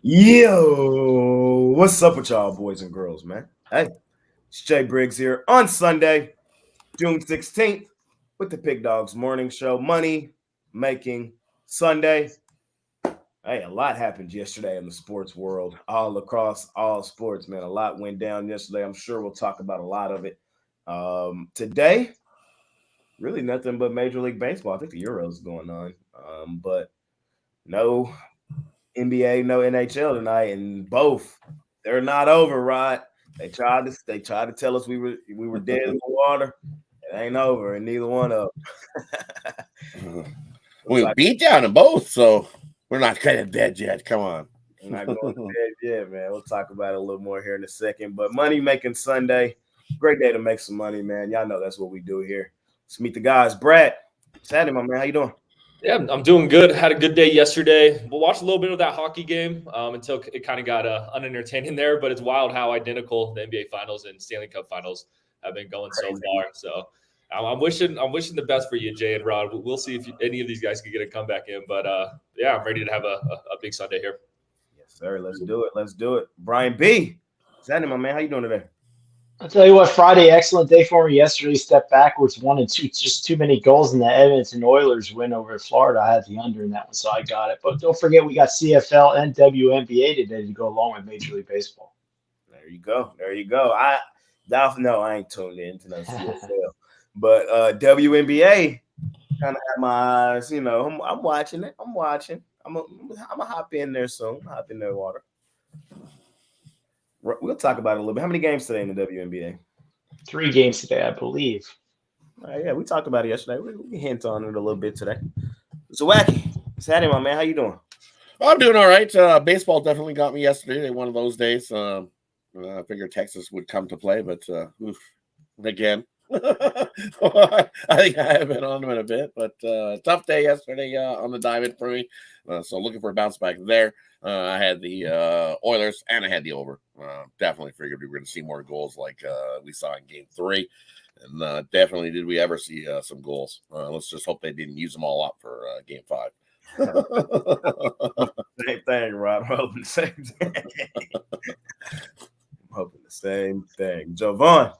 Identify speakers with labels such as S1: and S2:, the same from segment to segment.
S1: Yo, what's up with y'all, boys and girls, man? Hey, it's Jay Briggs here on Sunday, June 16th, with the Pig Dogs Morning Show. Money making Sunday. Hey, a lot happened yesterday in the sports world, all across all sports, man. A lot went down yesterday. I'm sure we'll talk about a lot of it. Today, really nothing but Major League Baseball. I think the Euros is going on, but no NBA, no NHL tonight, and both they're not over, Rod. They tried to tell us we were dead in the water. It ain't over, and neither one of them.
S2: We beat down them both, so we're not kind of dead yet. Come on.
S1: We're not going to bed yet, man. We'll talk about it a little more here in a second. But money making Sunday, great day to make some money, man. Y'all know that's what we do here. Let's meet the guys. Brad, Saturday, my man. How you doing?
S3: Yeah, I'm doing good. Had a good day yesterday. We'll watch a little bit of that hockey game until it kind of got unentertaining there. But it's wild how identical the NBA Finals and Stanley Cup Finals have been going so far. So I'm wishing the best for you, Jay and Rod. We'll see if any of these guys can get a comeback in. But yeah, I'm ready to have a big Sunday here.
S1: Yes, sir. Let's do it. Let's do it. Brian B. Saturday, my man. How you doing today?
S4: I'll tell you what, Friday, excellent day for me yesterday. Stepped backwards 1-2, just too many goals in the Edmonton Oilers win over Florida. I had the under in that one, so I got it. But don't forget, we got CFL and WNBA today to go along with Major League Baseball.
S1: There you go. There you go. I ain't tuned in to no CFL, but WNBA kind of had my eyes. You know, I'm watching it. I'm watching. I'm gonna hop in there soon. Hop in their water. We'll talk about it a little bit. How many games today in the WNBA?
S4: 3 games today, I believe.
S1: Yeah, we talked about it yesterday. We hint on it a little bit today. Zawacki, Saturday, my man. How you doing?
S2: I'm doing all right. Baseball definitely got me yesterday. One of those days. I figured Texas would come to play, but again. I think I haven't been on them in a bit, but tough day yesterday on the diamond for me. So looking for a bounce back there. I had the Oilers and I had the over. Definitely figured we were going to see more goals like we saw in Game 3, and definitely did we ever see some goals. Let's just hope they didn't use them all up for Game 5.
S1: Same thing, Rod. I'm hoping the same thing. Jovan,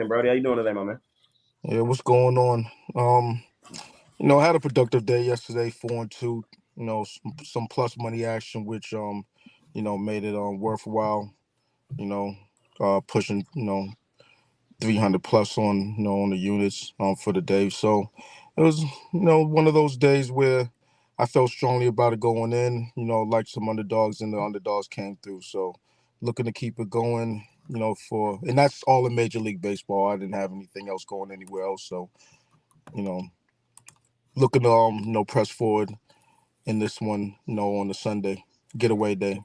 S1: Brody, how you doing today, my man?
S5: Yeah, what's going on? I had a productive day yesterday, 4-2. Some plus money action, which made it worthwhile. Pushing 300 plus on the units for the day. So it was one of those days where I felt strongly about it going in. Like some underdogs, and the underdogs came through. So looking to keep it going. And that's all in Major League Baseball. I didn't have anything else going anywhere else. So, looking to press forward in this one, on the Sunday getaway day.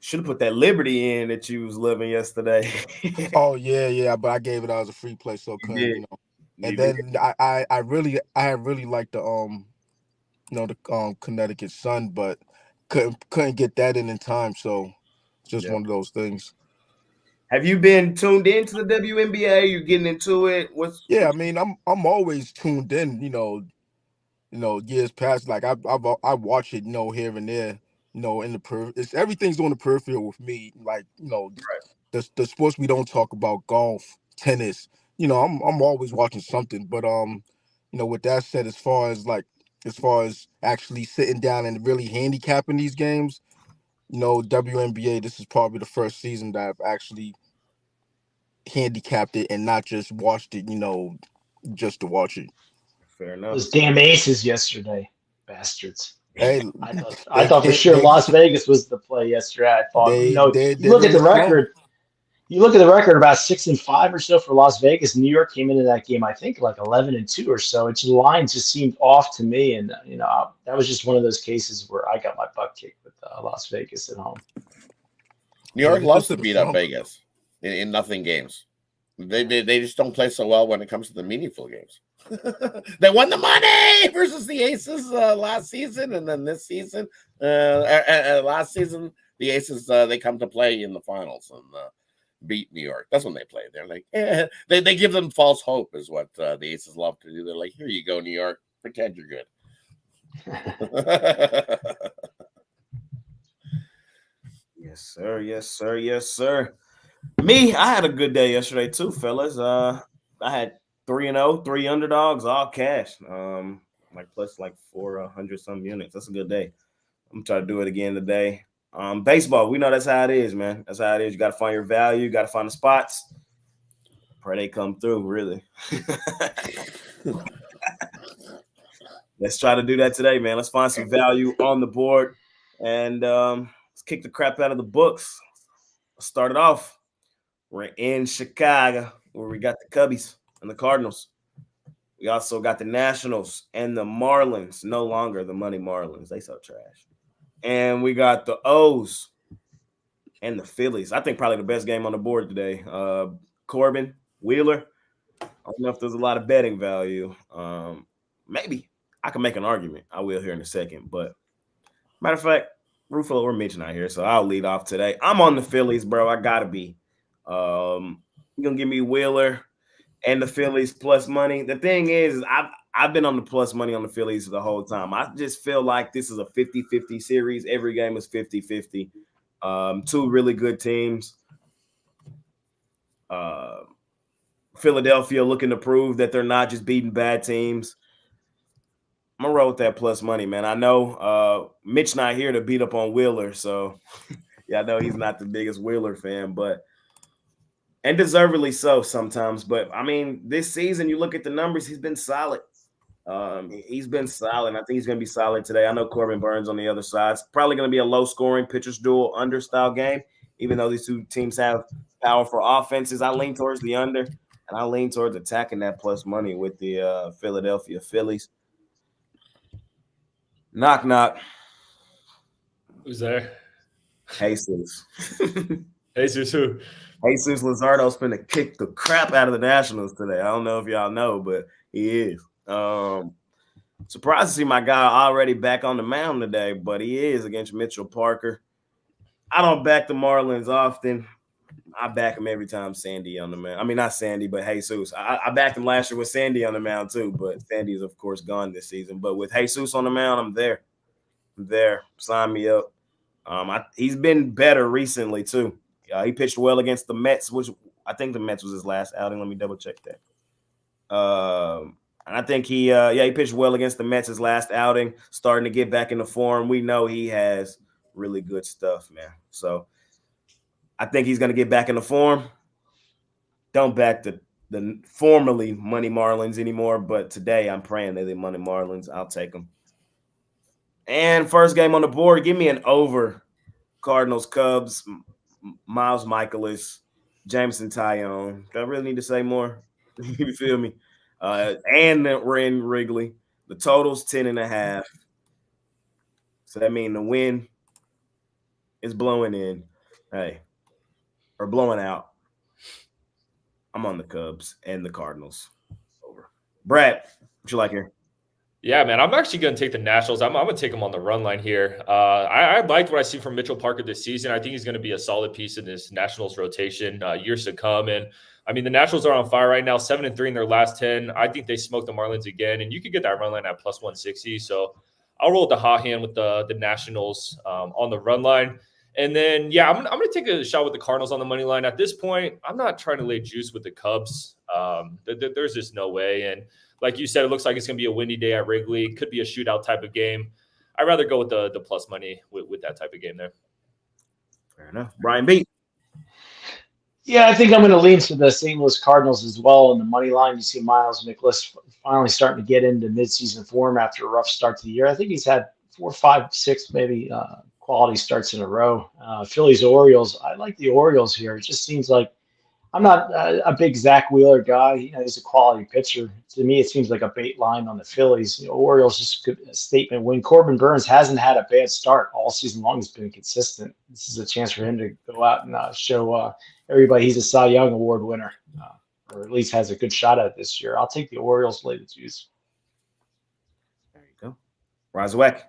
S1: Should have put that Liberty in that you was living yesterday.
S5: Oh yeah, but I gave it out as a free play, so couldn't, And then I really liked the the Connecticut Sun, but couldn't get that in time. So just one of those things.
S1: Have you been tuned into the WNBA? You getting into it?
S5: I mean, I'm always tuned in. Years past, like I watch it, here and there. In the everything's on the peripheral with me. Like the sports we don't talk about, golf, tennis. I'm always watching something. But with that said, as far as actually sitting down and really handicapping these games, WNBA, this is probably the first season that I've actually handicapped it and not just watched it, just to watch it.
S1: Fair enough.
S4: Those damn aces yesterday, bastards.
S5: Hey,
S4: I thought for sure Las Vegas was the play yesterday. I thought, you look at the record. You look at the record, about 6-5 or so for Las Vegas. New York came into that game, I think, like 11-2 or so. The line just seemed off to me, and that was just one of those cases where I got my butt kicked with Las Vegas at home.
S2: New York loves to beat up Vegas in nothing games. They just don't play so well when it comes to the meaningful games. They won the money versus the Aces last season, and then this season, last season the Aces they come to play in the finals and beat New York. That's when they play. They're like, they give them false hope, is what the Aces love to do. They're like, here you go, New York, pretend you're good.
S1: sir. Yes, sir. Yes, sir. Me, I had a good day yesterday too, fellas. I had 3-0, 3 underdogs, all cash. Like plus like 400 some units. That's a good day. I'm trying to do it again today. Baseball, we know that's how it is, man. That's how it is. You got to find your value. You got to find the spots. Pray they come through, really. Let's try to do that today, man. Let's find some value on the board. And let's kick the crap out of the books. Let's start it off. We're in Chicago, where we got the Cubbies and the Cardinals. We also got the Nationals and the Marlins. No longer the Money Marlins. They so trash. And we got the O's and the Phillies. I think probably the best game on the board today. Corbin, Wheeler. I don't know if there's a lot of betting value. Maybe I can make an argument. I will here in a second. But matter of fact, Ruffalo or Mitch not here, so I'll lead off today. I'm on the Phillies, bro. I gotta be. You're gonna give me Wheeler and the Phillies plus money. The thing is I've been on the plus money on the Phillies the whole time. I just feel like this is a 50-50 series. Every game is 50-50. Two really good teams. Philadelphia looking to prove that they're not just beating bad teams. I'm gonna roll with that plus money, man. I know Mitch not here to beat up on Wheeler, so yeah, I know he's not the biggest Wheeler fan, but and deservedly so sometimes. But I mean, this season, you look at the numbers, he's been solid. He's been solid. I think he's gonna be solid today. I know Corbin Burns on the other side. It's probably gonna be a low-scoring pitchers duel under style game, even though these two teams have powerful offenses. I lean towards the under, and I lean towards attacking that plus money with the Philadelphia Phillies. Knock, knock.
S3: Who's there?
S1: Jesus.
S3: Jesus who?
S1: Jesus Luzardo's finna kick the crap out of the Nationals today. I don't know if y'all know, but he is. Surprised to see my guy already back on the mound today, but he is against Mitchell Parker. I don't back the Marlins often. I back him every time Sandy on the mound. I mean, not Sandy, but Jesus. I backed him last year with Sandy on the mound too, but Sandy is, of course, gone this season. But with Jesus on the mound, I'm there. Sign me up. He's been better recently too. He pitched well against the Mets, which I think the Mets was his last outing. Let me double check that. And I think he pitched well against the Mets his last outing, starting to get back into form. We know he has really good stuff, man. So I think he's going to get back into form. Don't back the formerly Money Marlins anymore, but today I'm praying they're the Money Marlins. I'll take them. And first game on the board, give me an over. Cardinals, Cubs, Miles Michaelis, Jameson Tyone. Do I really need to say more? You feel me? And we're in Wrigley. The total's 10.5. So that means the wind is blowing in. Hey, or blowing out. I'm on the Cubs and the Cardinals. Over. Brad, what you like here?
S3: Yeah, man, I'm actually going to take the Nationals. I'm going to take them on the run line here. I liked what I see from Mitchell Parker this season. I think he's going to be a solid piece in this Nationals rotation years to come. And I mean, the Nationals are on fire right now, 7-3 in their last 10. I think they smoked the Marlins again, and you could get that run line at plus 160. So I'll roll with the hot hand with the Nationals on the run line. And then, yeah, I'm going to take a shot with the Cardinals on the money line. At this point, I'm not trying to lay juice with the Cubs. There's just no way. And like you said, it looks like it's going to be a windy day at Wrigley. Could be a shootout type of game. I'd rather go with the plus money with that type of game there.
S1: Fair enough. Brian B.
S4: Yeah, I think I'm going to lean to the St. Louis Cardinals as well in the money line. You see Miles Nicholas finally starting to get into midseason form after a rough start to the year. I think he's had 4, 5, 6 maybe quality starts in a row. Phillies, Orioles. I like the Orioles here. It just seems like I'm not a big Zach Wheeler guy. You know, he's a quality pitcher. To me, it seems like a bait line on the Phillies. You know, Orioles just a statement. When Corbin Burns hasn't had a bad start all season long, he's been consistent. This is a chance for him to go out and show everybody he's a Cy Young Award winner, or at least has a good shot at it this year. I'll take the Orioles late the juice.
S1: There you go. Razwek.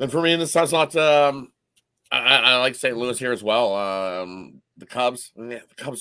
S2: And for me, in this time slot, I like St. Louis here as well. the Cubs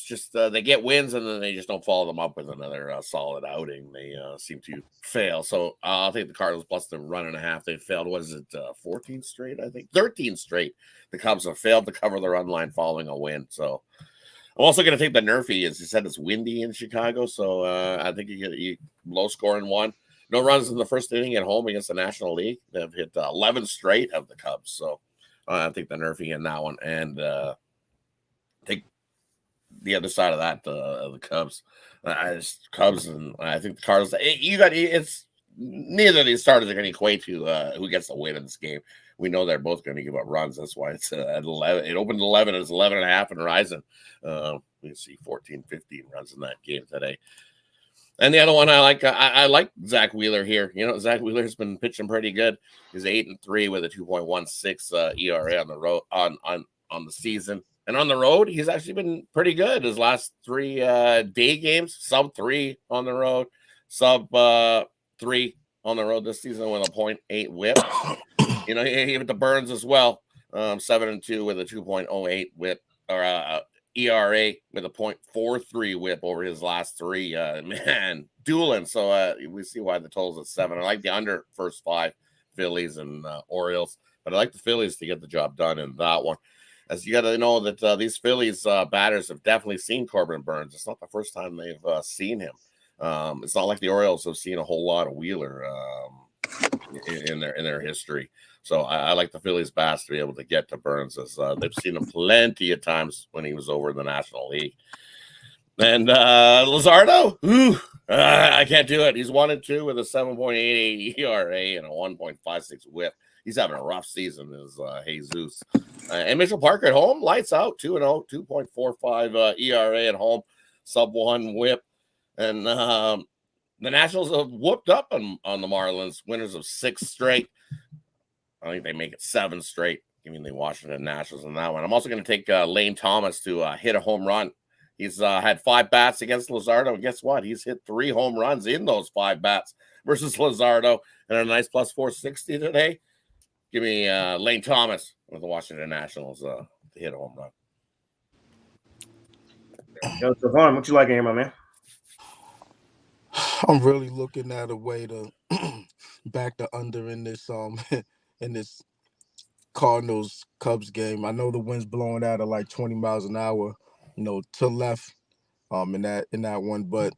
S2: just they get wins and then they just don't follow them up with another solid outing. They seem to fail. So I'll take the Cardinals plus the 1.5. They failed. What is it? 14 straight, I think. 13 straight. The Cubs have failed to cover the run line following a win. So I'm also going to take the Nerfy. As you said, it's windy in Chicago. So I think you get low scoring one. No runs in the first inning at home against the National League. They've hit 11 straight of the Cubs. So I think the Nerfy in that one. And take the other side of that, the Cubs. Cubs, and I think the Cardinals. It's neither of these starters are going to equate to who gets the win in this game. We know they're both going to give up runs. That's why it's at 11. It opened 11. It's 11.5 and rising. We see 14, 15 runs in that game today. And the other one I like Zach Wheeler here. You know, Zach Wheeler's been pitching pretty good. He's 8-3 with a 2.16 ERA on the road on the season. And on the road, he's actually been pretty good. His last 3 day games, sub 3 on the road, sub 3 on the road this season with a 0.8 whip. You know, he hit the Burns as well, 7-2 with a 2.08 whip or ERA with a 0.43 whip over his last 3. Man, dueling. So we see why the total's at 7. I like the under first 5 Phillies and Orioles, but I like the Phillies to get the job done in that one. As you got to know that these Phillies batters have definitely seen Corbin Burns. It's not the first time they've seen him. It's not like the Orioles have seen a whole lot of Wheeler in their history. So I like the Phillies bats to be able to get to Burns, as they've seen him plenty of times when he was over in the National League. And Luzardo, I can't do it. He's 1-2 with a 7.88 ERA and a 1.56 whip. He's having a rough season, is Jesus. And Mitchell Parker at home, lights out, 2-0, 2.45 ERA at home, sub 1 whip. And the Nationals have whooped up on the Marlins, winners of 6 straight. I think they make it 7 straight, giving the Washington Nationals in that one. I'm also going to take Lane Thomas to hit a home run. He's had 5 bats against Luzardo, and guess what? He's hit 3 home runs in those 5 bats versus Luzardo, and a nice plus 460 today. Give me Lane Thomas with the Washington Nationals to hit a home run.
S1: Yo, Savon, what you like here, my man?
S5: I'm really looking at a way to back the under in this in this Cardinals Cubs game. I know the wind's blowing out at like 20 miles an hour, you know, to left in that one, but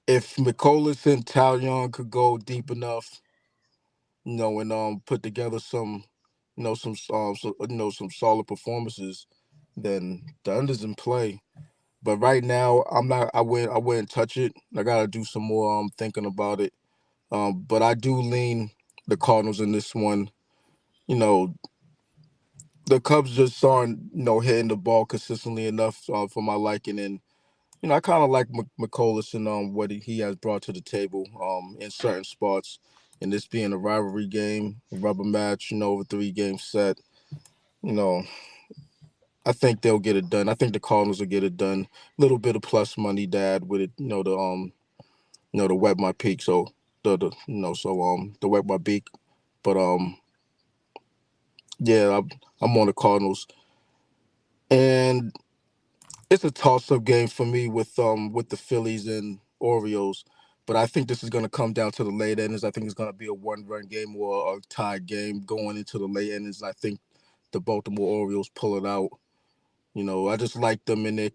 S5: if McCullers and Talion could go deep enough, you know, and put together some solid performances, then the under's in play. But right now, I wouldn't touch it. I gotta do some more thinking about it. But I do lean the Cardinals in this one. You know, the Cubs just aren't, hitting the ball consistently enough for my liking. And, I kind of like McCullers and what he has brought to the table in certain spots. And this being a rivalry game, a rubber match, over 3-game set, I think they'll get it done. I think the Cardinals will get it done. A little bit of plus money to add with it, to wet my peak. So to wet my beak. But yeah, I'm on the Cardinals. And it's a toss-up game for me with the Phillies and Orioles. But I think this is going to come down to the late innings. I think it's going to be a 1-run game or a tie game going into the late innings. I think the Baltimore Orioles pull it out. I just like them in their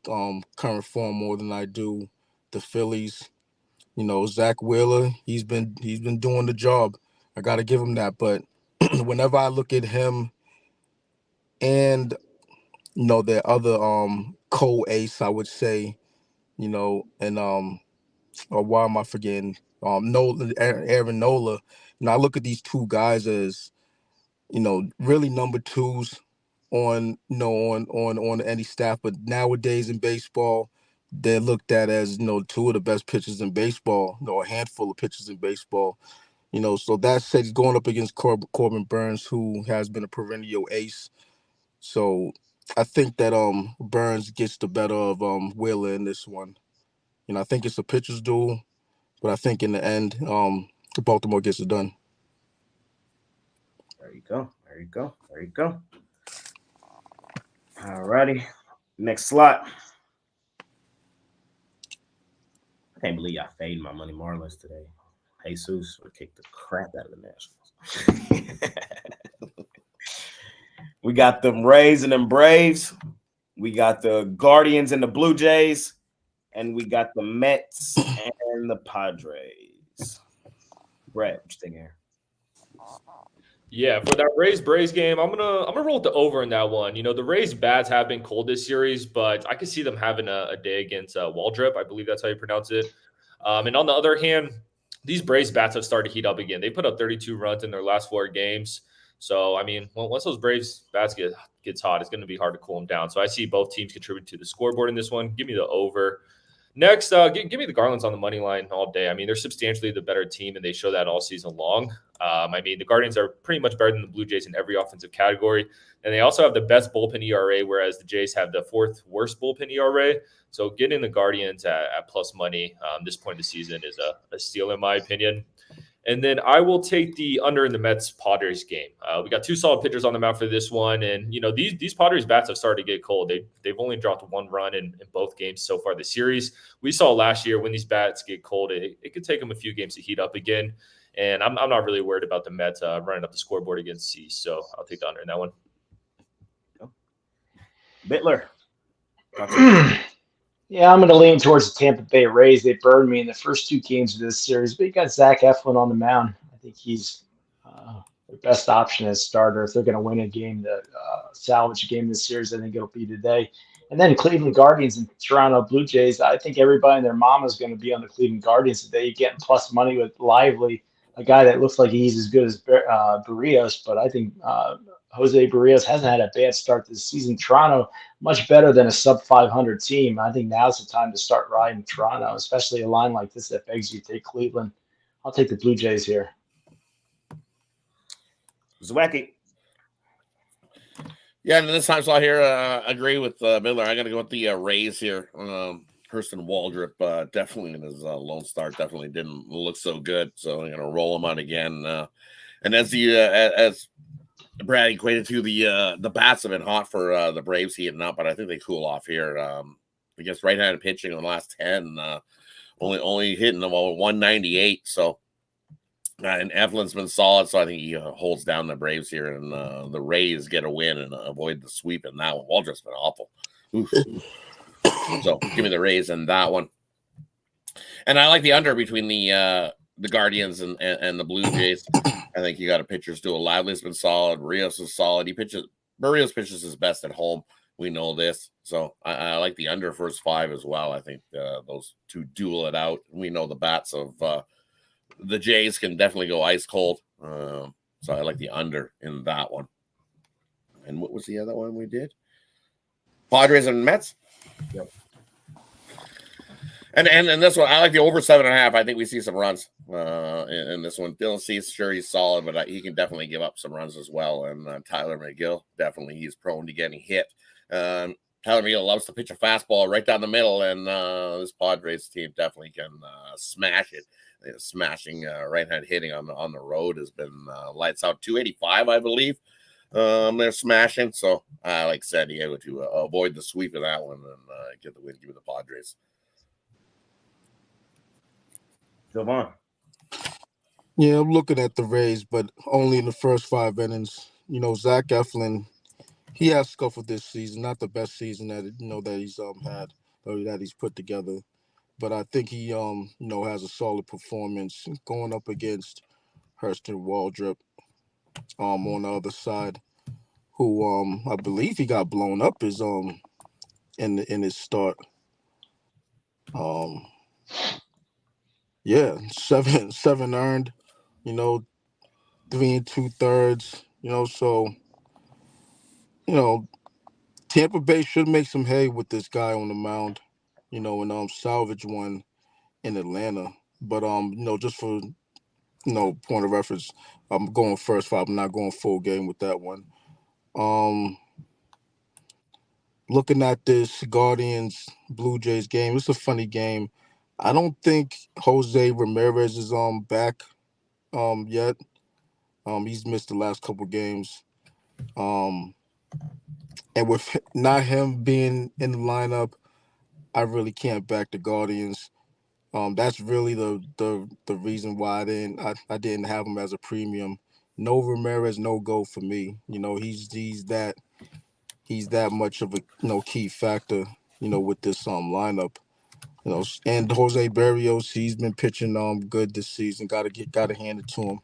S5: current form more than I do the Phillies. Zach Wheeler, he's been doing the job. I got to give him that. But whenever I look at him and their other co-ace, I would say, and or why am I forgetting? Aaron Nola. I look at these two guys as, really number 2s on any staff. But nowadays in baseball, they're looked at as 2 of the best pitchers in baseball, a handful of pitchers in baseball. So that said, he's going up against Corbin Burns, who has been a perennial ace. So I think that Burns gets the better of Wheeler in this one. I think it's a pitcher's duel, but I think in the end, Baltimore gets it done.
S1: There you go. There you go. There you go. All righty. Next slot. I can't believe I faded my money Marlins today. Jesus would kick the crap out of the Nationals. We got them Rays and them Braves. We got the Guardians and the Blue Jays. And we got the Mets and the Padres. Brett, what you think here?
S3: Yeah, for that Rays Braves game, I'm gonna roll with the over in that one. You know, the Rays bats have been cold this series, but I could see them having a day against Waldrop. I believe that's how you pronounce it. And on the other hand, these Braves bats have started to heat up again. They put up 32 runs in their last 4 games. So I mean, once those Braves bats gets hot, it's going to be hard to cool them down. So I see both teams contribute to the scoreboard in this one. Give me the over. Next, give me the Guardians on the money line all day. I mean, they're substantially the better team, and they show that all season long. I mean, the Guardians are pretty much better than the Blue Jays in every offensive category, and they also have the best bullpen ERA, whereas the Jays have the 4th worst bullpen ERA. So getting the Guardians at plus money this point of the season is a steal, in my opinion. And then I will take the under in the Mets Padres game. We got 2 solid pitchers on the mound for this one, and you know these Padres bats have started to get cold. They've only dropped 1 run in both games so far this series. We saw last year when these bats get cold, it could take them a few games to heat up again. And I'm not really worried about the Mets running up the scoreboard against Cease, so I'll take the under in that one.
S1: Bittler.
S4: Yeah, I'm going to lean towards the Tampa Bay Rays. They burned me in the first 2 games of this series, but you got Zach Eflin on the mound. I think he's their best option as starter. If they're going to win a game, to salvage a game this series, I think it'll be today. And then Cleveland Guardians and Toronto Blue Jays. I think everybody and their mama is going to be on the Cleveland Guardians today. You're getting plus money with Lively, a guy that looks like he's as good as Barrios, but I think Jose Barrios hasn't had a bad start this season. Toronto, much better than a sub 500 team. I think now's the time to start riding Toronto, especially a line like this that begs you to take Cleveland. I'll take the Blue Jays here.
S1: Zwacky.
S2: Yeah, and this time slot here, agree with Miller. I got to go with the Rays here. Hurston Waldrop definitely in his lone start definitely didn't look so good, so I'm gonna roll him out again. And as Brad equated to, the bats have been hot for the Braves heating up, but I think they cool off here against right-handed pitching in the last 10. Only hitting about 198. So and Eflin's been solid, so I think he holds down the Braves here, and the Rays get a win and avoid the sweep in that one. Waldrop's been awful. Oof. So give me the Rays in that one. And I like the under between the Guardians and the Blue Jays. I think you got a pitcher's duel. Lively's been solid. Barrios is solid. Barrios pitches his best at home. We know this. So I like the under first 5 as well. I think those 2 duel it out. We know the bats of the Jays can definitely go ice cold. So I like the under in that one. And what was the other one we did? Padres and Mets?
S1: Yep.
S2: And this one, I like the over 7.5. I think we see some runs in this one. Dylan Cease, sure, he's solid, but he can definitely give up some runs as well. And Tyler McGill, definitely, he's prone to getting hit. Tyler McGill loves to pitch a fastball right down the middle, and this Padres team definitely can smash it. Smashing right-hand hitting on the road has been lights out. 285, I believe. They're smashing, so I like San Diego to avoid the sweep of that one and get the win. Give me the Padres.
S1: Sylvan.
S5: Yeah, I'm looking at the Rays, but only in the first 5 innings. You know, Zach Eflin, he has scuffled this season. Not the best season that he's had or that he's put together, but I think he has a solid performance going up against Hurston Waldrop on the other side, who I believe he got blown up in his start. Yeah, seven earned, 3 2/3, so Tampa Bay should make some hay with this guy on the mound, and salvage one in Atlanta. But just for point of reference, I'm going first 5. I'm not going full game with that one. Looking at this Guardians Blue Jays game, it's a funny game. I don't think Jose Ramirez is back yet. He's missed the last couple games. And with not him being in the lineup, I really can't back the Guardians. That's really the reason why I didn't have him as a premium. No Ramirez, no go for me. He's that much of a key factor. With this lineup. And Jose Barrios, he's been pitching good this season. Gotta hand it to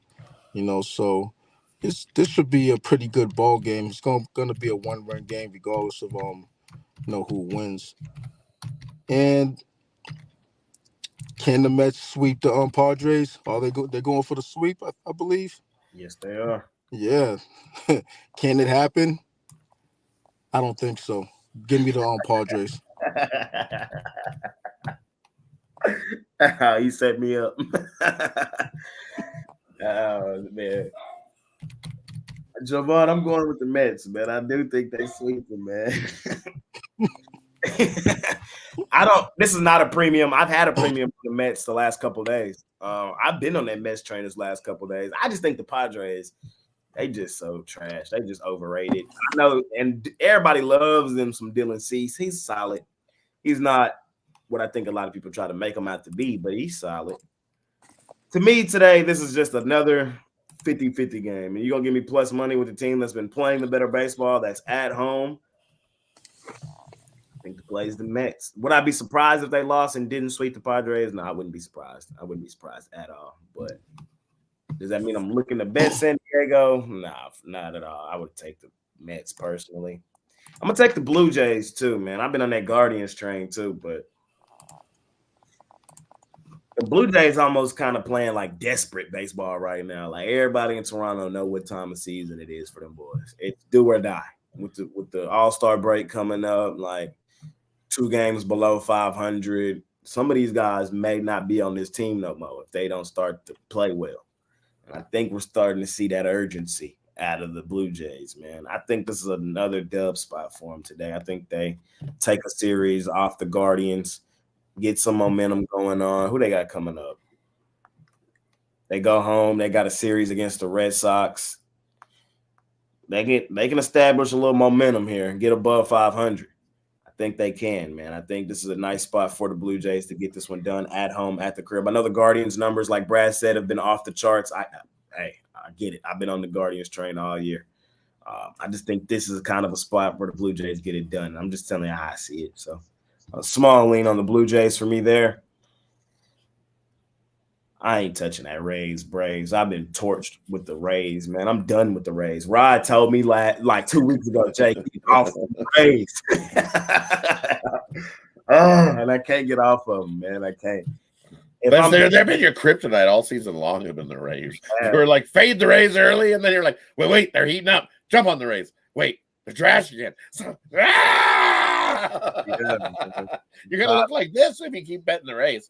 S5: him. So this should be a pretty good ball game. It's gonna be a 1-run game regardless of who wins. And can the Mets sweep the Padres? They're going for the sweep, I believe.
S1: Yes, they are.
S5: Yeah. Can it happen? I don't think so. Give me the Padres.
S1: He set me up. Oh man. Javon, I'm going with the Mets, man. I do think they sweep them, man. This is not a premium. I've had a premium for the Mets the last couple of days. I've been on that Mets train this last couple of days. I just think the Padres, they just so trash. They just overrated. I know, and everybody loves them some Dylan Cease. He's solid. He's not what I think a lot of people try to make him out to be, but he's solid. To me today, this is just another 50-50 game. And you're going to give me plus money with the team that's been playing the better baseball, that's at home. I think the play is the Mets. Would I be surprised if they lost and didn't sweep the Padres? No, I wouldn't be surprised. I wouldn't be surprised at all. But does that mean I'm looking to bet San Diego? No, not at all. I would take the Mets personally. I'm going to take the Blue Jays too, man. I've been on that Guardians train too, but the Blue Jays almost kind of playing like desperate baseball right now. Like everybody in Toronto know what time of season it is for them boys. It's do or die with the All-Star break coming up. Like 2 games below 500. Some of these guys may not be on this team no more if they don't start to play well. And I think we're starting to see that urgency out of the Blue Jays, man. I think this is another dub spot for them today. I think they take a series off the Guardians, get some momentum going on. Who they got coming up? They go home. They got a series against the Red Sox. They can establish a little momentum here and get above 500. I think they can, man. I think this is a nice spot for the Blue Jays to get this one done at home, at the crib. I know the Guardians numbers, like Brad said, have been off the charts. I get it. I've been on the Guardians train all year. I just think this is kind of a spot where the Blue Jays get it done. I'm just telling you how I see it. So a small lean on the Blue Jays for me there. I ain't touching that Braves. I've been torched with the Rays, man. I'm done with the Rays. Rod told me like 2 weeks ago, Jake, get off of the Rays. And I can't get off of them, man. I can't.
S2: But they've been your kryptonite all season long. Have been the Rays. You were like fade the Rays early, and then you're like, wait, they're heating up. Jump on the Rays. Wait, they're trash again. So, you're gonna look like this if you keep betting the Rays.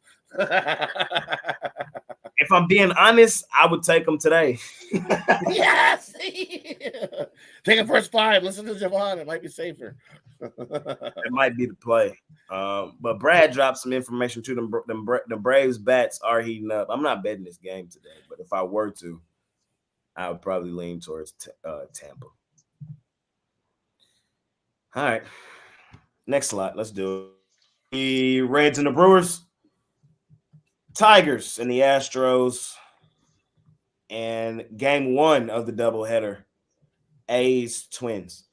S1: If I'm being honest, I would take them today.
S2: Yes. Take a first 5. Listen to Javon. It might be safer.
S1: It might be the play. But Brad dropped some information too. The Braves bats are heating up. I'm not betting this game today, but if I were to, I would probably lean towards Tampa. All right. Next slide. Let's do it. The Reds and the Brewers. Tigers and the Astros. And game 1 of the doubleheader. A's Twins.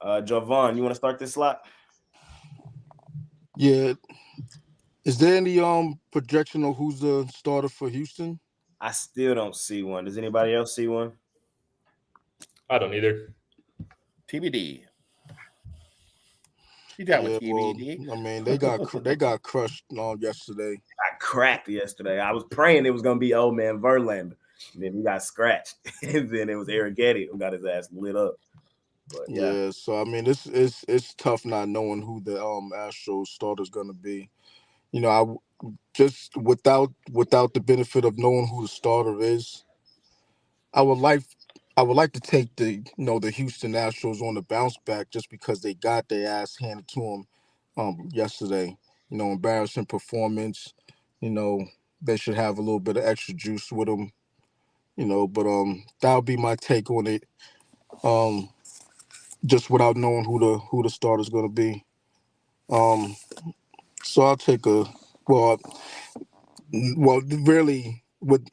S1: Javon, you want to start this slot?
S5: Yeah. Is there any projection on who's the starter for Houston?
S1: I still don't see one. Does anybody else see one?
S3: I don't either.
S2: TBD. You got with TBD.
S5: Well, I mean, they got crushed yesterday.
S1: Got cracked yesterday. I was praying it was gonna be old man Verlander, and then he got scratched, and then it was Eric Getty who got his ass lit up. But,
S5: yeah. So I mean, it's tough not knowing who the Astros starter's gonna be. I just without the benefit of knowing who the starter is, I would like to take the Houston Astros on the bounce back just because they got their ass handed to them yesterday. Embarrassing performance. They should have a little bit of extra juice with them. But that'll be my take on it. just without knowing who the starter's going to be. So I'll take well really with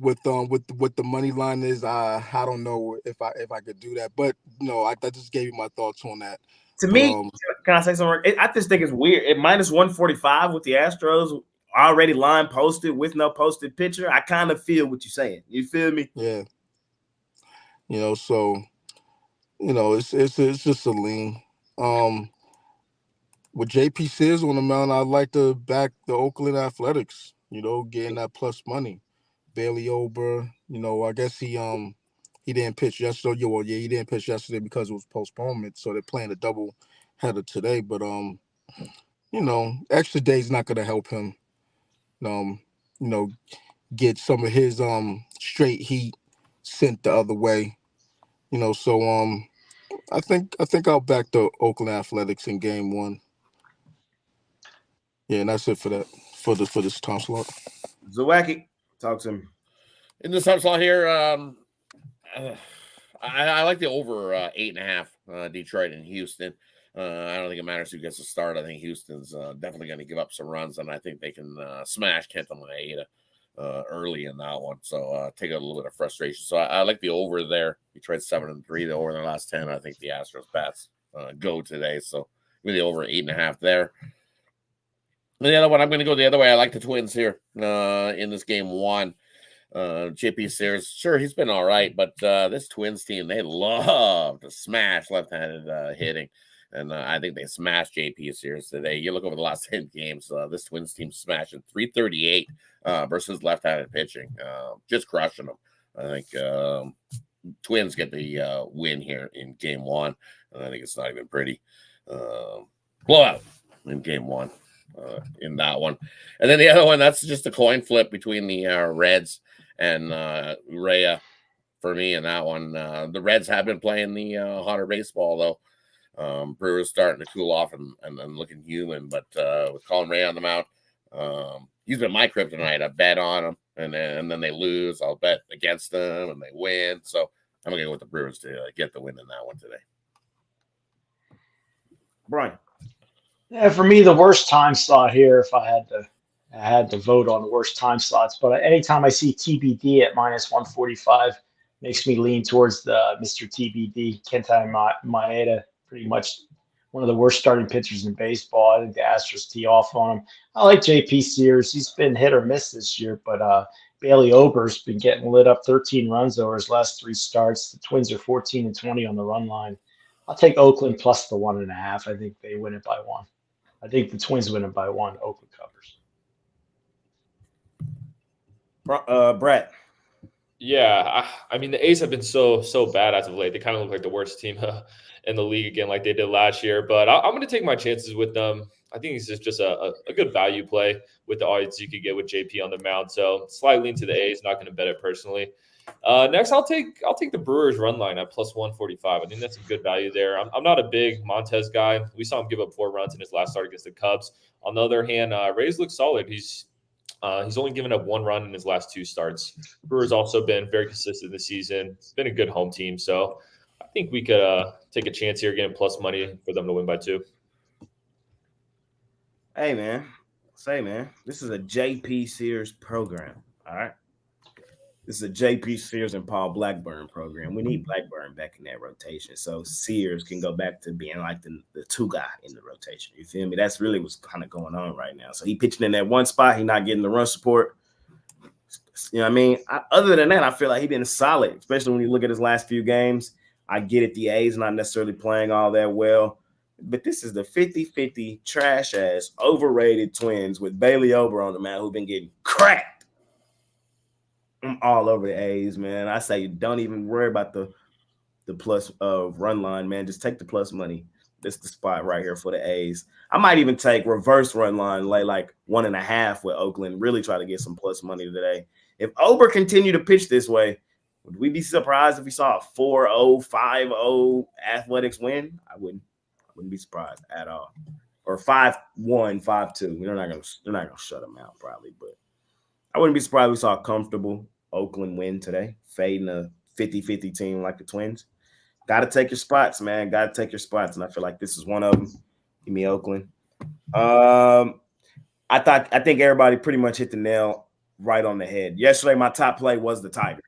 S5: with the money line is I don't know if I could do that, but no, I just gave you my thoughts on that.
S1: To
S5: But,
S1: me, can I say something? I just think it's weird. At minus 145 with the Astros already line posted with no posted pitcher, I kind of feel what you're saying. You feel me?
S5: yeah, so it's just a lean. With JP Sears on the mound, I'd like to back the Oakland Athletics. Getting that plus money. Bailey Ober, I guess he didn't pitch yesterday. Well, yeah, he didn't pitch yesterday because it was postponement, so they're playing a double header today. But extra day's not gonna help him. Get some of his straight heat sent the other way. So I think I'll back the Oakland Athletics in game 1. Yeah, and that's it for that for this time slot.
S1: Zawacki, talk to me.
S2: In this time slot here, I like the over 8.5 Detroit and Houston. I don't think it matters who gets the start. I think Houston's definitely going to give up some runs, and I think they can smash Kenta Maeda early in that one. So take a little bit of frustration. So I like the over there. Detroit 7-3. The over in the last 10. I think the Astros bats go today. So really over 8.5 there. And the other one, I'm going to go the other way. I like the Twins here in this game 1. JP Sears, sure, he's been all right, but this Twins team, they love to smash left-handed hitting. And I think they smashed JP Sears today. You look over the last 10 games, this Twins team smashing 338 versus left-handed pitching. Just crushing them. I think Twins get the win here in game 1. And I think it's not even pretty. Blowout in game 1 in that one. And then the other one, that's just a coin flip between the Reds and Rhea for me in that one. The Reds have been playing the hotter baseball, though. Brewers starting to cool off and looking human, but with Colin Ray on the mound, he's been my kryptonite. I bet on him, and then they lose. I'll bet against them, and they win. So I'm going to go with the Brewers to get the win in that one today.
S1: Brian.
S4: Yeah, for me, the worst time slot here, if I had to vote on the worst time slots, but anytime I see TBD at minus 145, makes me lean towards the Mr. TBD, Kenta Maeda, pretty much one of the worst starting pitchers in baseball. I think the Astros tee off on him. I like JP Sears. He's been hit or miss this year, but Bailey Ober's been getting lit up 13 runs over his last 3 starts. The Twins are 14-20 on the run line. I'll take Oakland plus the 1.5. I think they win it by 1. I think the Twins win it by 1. Oakland covers.
S1: Brett.
S3: Yeah, I mean the A's have been so bad as of late. They kind of look like the worst team in the league again, like they did last year. But I'm going to take my chances with them. I think it's just a good value play with the odds you could get with JP on the mound. So slightly into the A's. Not going to bet it personally. Next, I'll take the Brewers run line at plus 145. I think that's a good value there. I'm not a big Montez guy. We saw him give up 4 runs in his last start against the Cubs. On the other hand, Rays look solid. He's only given up 1 run in his last 2 starts. Brewers also been very consistent this season. It's been a good home team, so I think we could take a chance here, getting plus money for them to win by 2.
S1: Hey, man. This is a JP Sears program, all right? This is a JP Sears and Paul Blackburn program. We need Blackburn back in that rotation so Sears can go back to being like the 2 guy in the rotation. You feel me? That's really what's kind of going on right now. So he pitching in that one spot. He not getting the run support. You know what I mean? Other than that, I feel like he's been solid, especially when you look at his last few games. I get it. The A's not necessarily playing all that well. But this is the 50-50 trash-ass, overrated Twins with Bailey Ober on the mound who've been getting cracked. I'm all over the A's, man. I say don't even worry about the plus run line, man. Just take the plus money. This is the spot right here for the A's. I might even take reverse run line, like 1.5 with Oakland, really try to get some plus money today. If Ober continue to pitch this way, would we be surprised if we saw a 4-0, 5-0 Athletics win? I wouldn't be surprised at all. Or 5-1, 5-2. They're not gonna shut them out probably, but I wouldn't be surprised if we saw a comfortable Oakland win today, fading a 50-50 team like the Twins. Got to take your spots, man. Got to take your spots, and I feel like this is one of them. Give me Oakland. I think everybody pretty much hit the nail right on the head. Yesterday, my top play was the Tigers.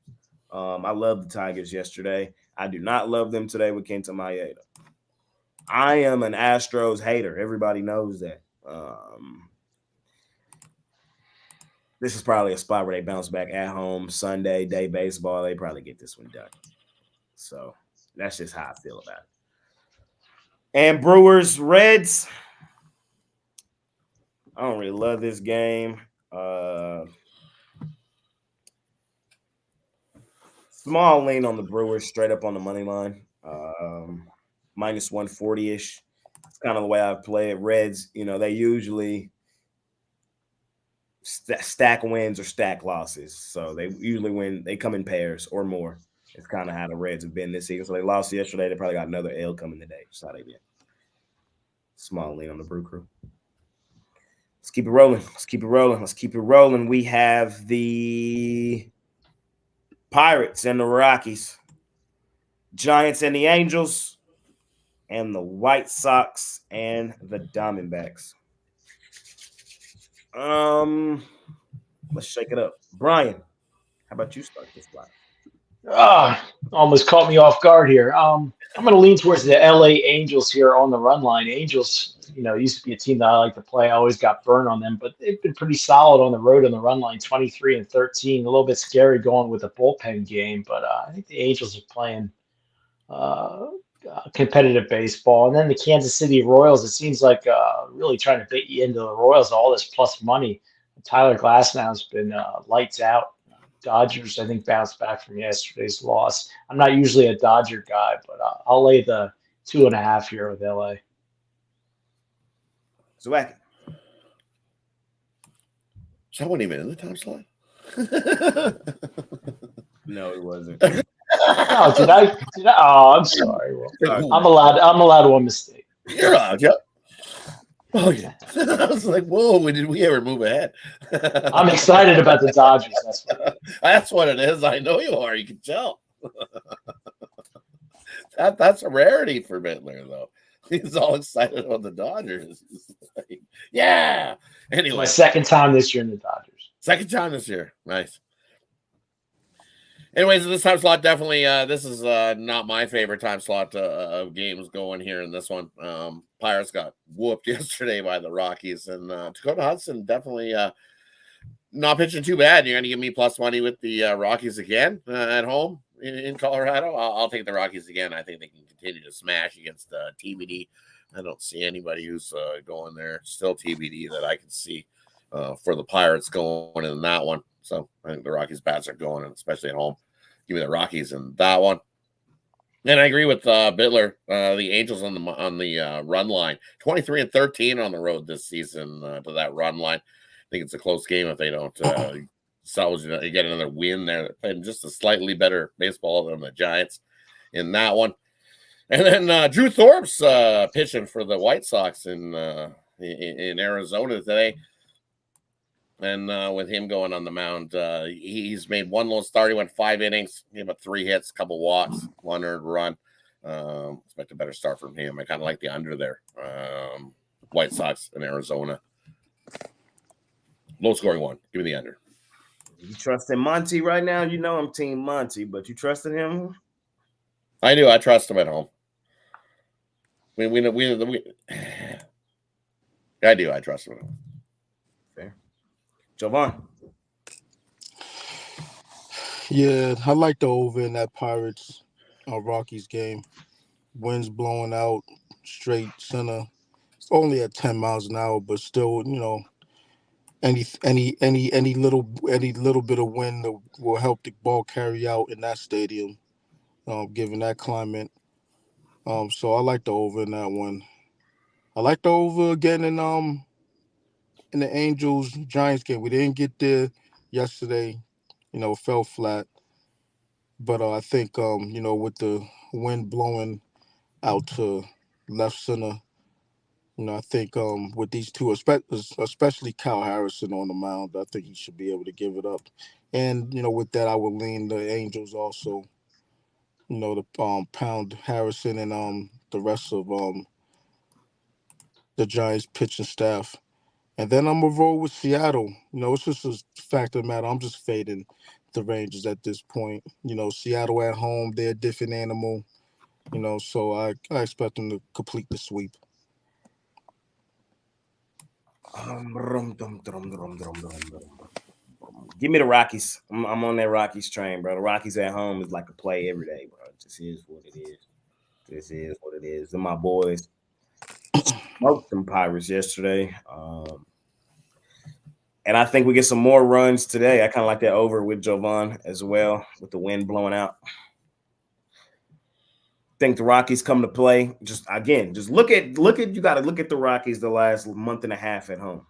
S1: I love the Tigers yesterday. I do not love them today with Kenta Maeda. I am an Astros hater. Everybody knows that. This is probably a spot where they bounce back at home, Sunday, day baseball. They probably get this one done. So that's just how I feel about it. And Brewers, Reds. I don't really love this game. Small lean on the Brewers, straight up on the money line. Minus 140-ish. It's kind of the way I play it. Reds, they usually stack wins or stack losses. So they usually win. They come in pairs or more. It's kind of how the Reds have been this season. So they lost yesterday. They probably got another L coming today. That's how they get. Small lean on the Brew Crew. Let's keep it rolling. We have the Pirates and the Rockies, Giants and the Angels, and the White Sox and the Diamondbacks. Let's shake it up. Brian, how about you start this live?
S4: Almost caught me off guard here. I'm going to lean towards the LA Angels here on the run line. Angels, used to be a team that I like to play. I always got burned on them, but they've been pretty solid on the road on the run line, 23-13. A little bit scary going with a bullpen game, but I think the Angels are playing competitive baseball. And then the Kansas City Royals, it seems like really trying to bait you into the Royals, all this plus money. Tyler Glasnow has been lights out. Dodgers, I think, bounced back from yesterday's loss. I'm not usually a Dodger guy, but I'll lay the 2.5 here with LA.
S1: Zwack.
S2: Is that one even in the time slot?
S1: No, it wasn't.
S4: Oh, did I? Oh, I'm sorry. Well, I'm allowed one mistake.
S2: You're out, yep. Oh yeah. I was like, whoa, did we ever move ahead?
S4: I'm excited about the Dodgers.
S2: That's what it is. I know you are. You can tell. That's a rarity for Bittler, though. He's all excited about the Dodgers. Like, yeah. Anyway,
S4: my second time this year in the Dodgers.
S2: Second time this year. Nice. Anyways, this time slot definitely. This is not my favorite time slot of games going here in this one. Pirates got whooped yesterday by the Rockies, and Dakota Hudson definitely not pitching too bad. You're going to give me plus money with the Rockies again at home in Colorado. I'll take the Rockies again. I think they can continue to smash against TBD. I don't see anybody who's going there. Still TBD that I can see for the Pirates going in that one. So I think the Rockies bats are going, especially at home. Give me the Rockies in that one. And I agree with Bittler. The Angels on the run line, 23-13 on the road this season to that run line. I think it's a close game if they don't salvage get another win there. They're playing just a slightly better baseball than the Giants in that one. And then Drew Thorpe's pitching for the White Sox in Arizona today. And with him going on the mound, he's made one lone start. He went 5 innings. He had about 3 hits, a couple walks, 1 earned run. Expect a better start from him. I kind of like the under there. White Sox in Arizona. Low scoring one. Give me the under.
S1: You trusting Monty right now? You know I'm Team Monty, but you trusting him?
S2: I do. I trust him at home. I do. I trust him at home.
S1: Fair. Jovan.
S5: Yeah, I like the over in that Pirates Rockies game. Winds blowing out straight center. It's only at 10 miles an hour, but still, any little bit of wind will help the ball carry out in that stadium, given that climate. So I like the over in that one. I like the over again in the Angels Giants game. We didn't get there yesterday, fell flat. But I think with the wind blowing out to left center, I think with these two, especially Kyle Harrison on the mound, I think he should be able to give it up. And with that, I would lean the Angels also. to pound Harrison and the rest of the Giants pitching staff. And then I'm gonna roll with Seattle. It's just a fact of the matter. I'm just fading the Rangers at this point. Seattle at home, they're a different animal. So I expect them to complete the sweep.
S1: Give me the Rockies. I'm on that Rockies train, bro. The Rockies at home is like a play every day, bro. This is what it is. This is what it is. And my boys smoked them Pirates yesterday. And I think we get some more runs today. I kind of like that over with Jovan as well, with the wind blowing out. Think the Rockies come to play. Just look at you got to look at the Rockies the last month and a half at home.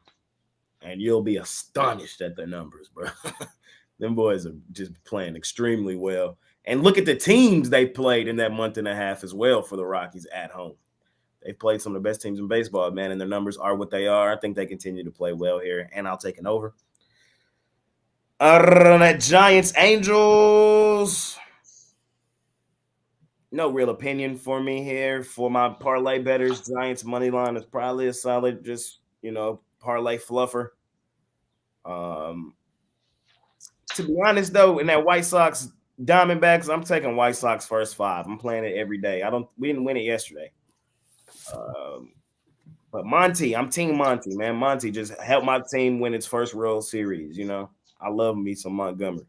S1: And you'll be astonished at their numbers, bro. Them boys are just playing extremely well. And look at the teams they played in that month and a half as well for the Rockies at home. They've played some of the best teams in baseball, man, and their numbers are what they are. I think they continue to play well here, and I'll take an over. Other than that, Giants, Angels. No real opinion for me here. For my parlay bettors, Giants money line is probably a solid, just, parlay fluffer. To be honest, though, in that White Sox Diamondbacks, I'm taking White Sox first 5. I'm playing it every day. We didn't win it yesterday. But Monty, I'm Team Monty, man. Monty just helped my team win its first World Series. I love me some Montgomery.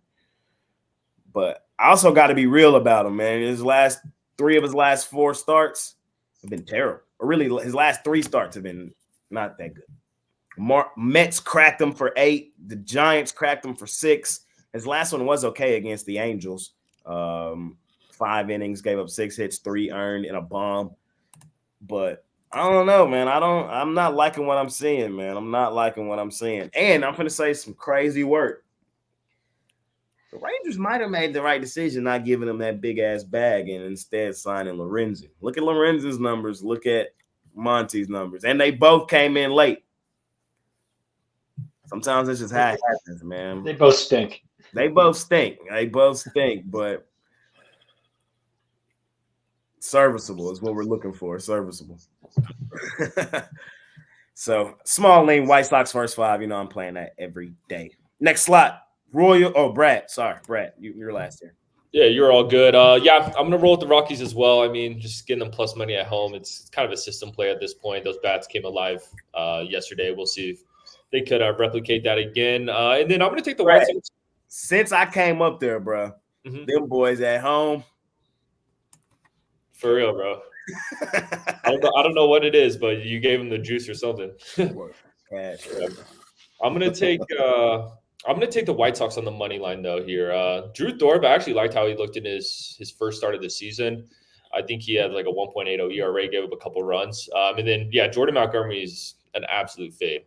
S1: But I also got to be real about him, man. His last 4 starts have been terrible. Or really, his last 3 starts have been not that good. Mets cracked him for 8. The Giants cracked him for 6. His last one was okay against the Angels. 5 innings, gave up 6 hits, 3 earned, and a bomb. But I don't know, man. I'm not liking what I'm seeing, man. I'm not liking what I'm seeing. And I'm going to say some crazy work. The Rangers might have made the right decision not giving him that big-ass bag and instead signing Lorenzen. Look at Lorenzen's numbers. Look at Monty's numbers. And they both came in late. Sometimes it's just how it happens, man.
S4: They both stink.
S1: But serviceable is what we're looking for. Serviceable. So, small lean, White Sox first 5. I'm playing that every day. Next slot. Brad. Sorry, Brad. You're last here.
S3: Yeah, you're all good. Yeah, I'm going to roll with the Rockies as well. I mean, just getting them plus money at home. It's kind of a system play at this point. Those bats came alive yesterday. We'll see if they could replicate that again. And then I'm going to take the White Sox.
S1: Since I came up there, bro, them boys at home.
S3: For real, bro. I don't know what it is, but you gave them the juice or something. I'm going to take the White Sox on the money line, though, here. Drew Thorpe, I actually liked how he looked in his first start of the season. I think he had like a 1.80 ERA, gave up a couple runs. And then, Jordan Montgomery's an absolute fade.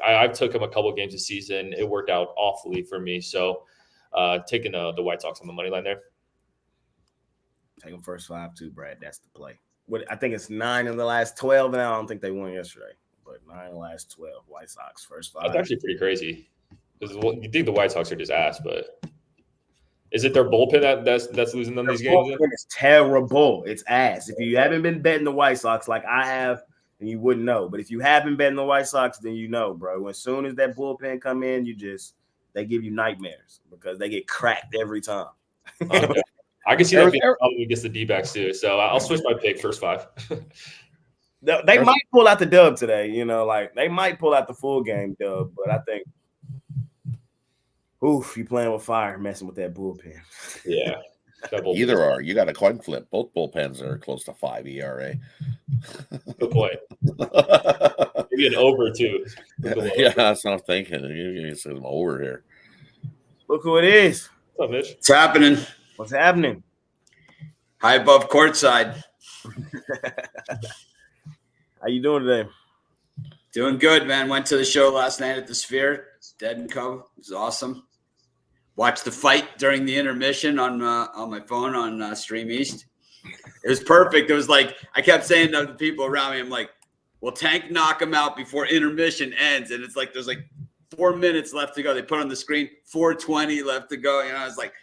S3: I took him a couple games this season. It worked out awfully for me. So taking the White Sox on the money line there.
S1: Take them first 5 too, Brad. That's the play. I think it's 9 in the last 12, and I don't think they won yesterday. But 9 in the last 12, White Sox first 5.
S3: That's actually pretty crazy. Because you think the White Sox are just ass, but is it their bullpen that's losing them these games?
S1: It's terrible. It's ass. If you haven't been betting the White Sox like I have, then you wouldn't know. But if you have been betting the White Sox, then you know, bro. As soon as that bullpen come in, they give you nightmares because they get cracked every time.
S3: Okay. I can see that being a problem against the D-backs too. So I'll switch my pick first 5.
S1: They might pull out the dub today, they might pull out the full game dub, but I think, you playing with fire, messing with that bullpen.
S3: Yeah.
S2: Either are. You got a coin flip. Both bullpens are close to 5 ERA.
S3: Good point. Maybe an over too.
S2: Yeah, that's what I'm thinking. You get some over here.
S1: Look who it is.
S3: What's up, Mitch?
S6: What's happening?
S1: What's happening?
S6: High above courtside.
S1: How you doing today?
S6: Doing good, man. Went to the show last night at the Sphere. Dead and Co. It was awesome. Watched the fight during the intermission on my phone on Stream East. It was perfect. It was like I kept saying to the people around me, I'm like, "Will Tank knock him out before intermission ends?" And it's like there's like 4 minutes left to go. They put on the screen 4:20 left to go. I was like,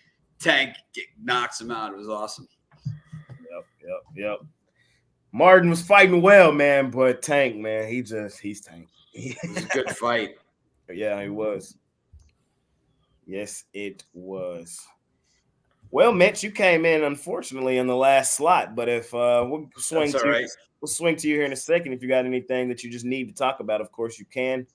S6: Tank knocks him out. It was awesome.
S1: Yep. Martin was fighting well, man, but Tank, man, he's Tank.
S6: It was a good fight.
S1: Yeah, he was. Yes, it was. Well, Mitch, you came in unfortunately in the last slot, but if we'll swing to you here in a second. If you got anything that you just need to talk about, of course you can.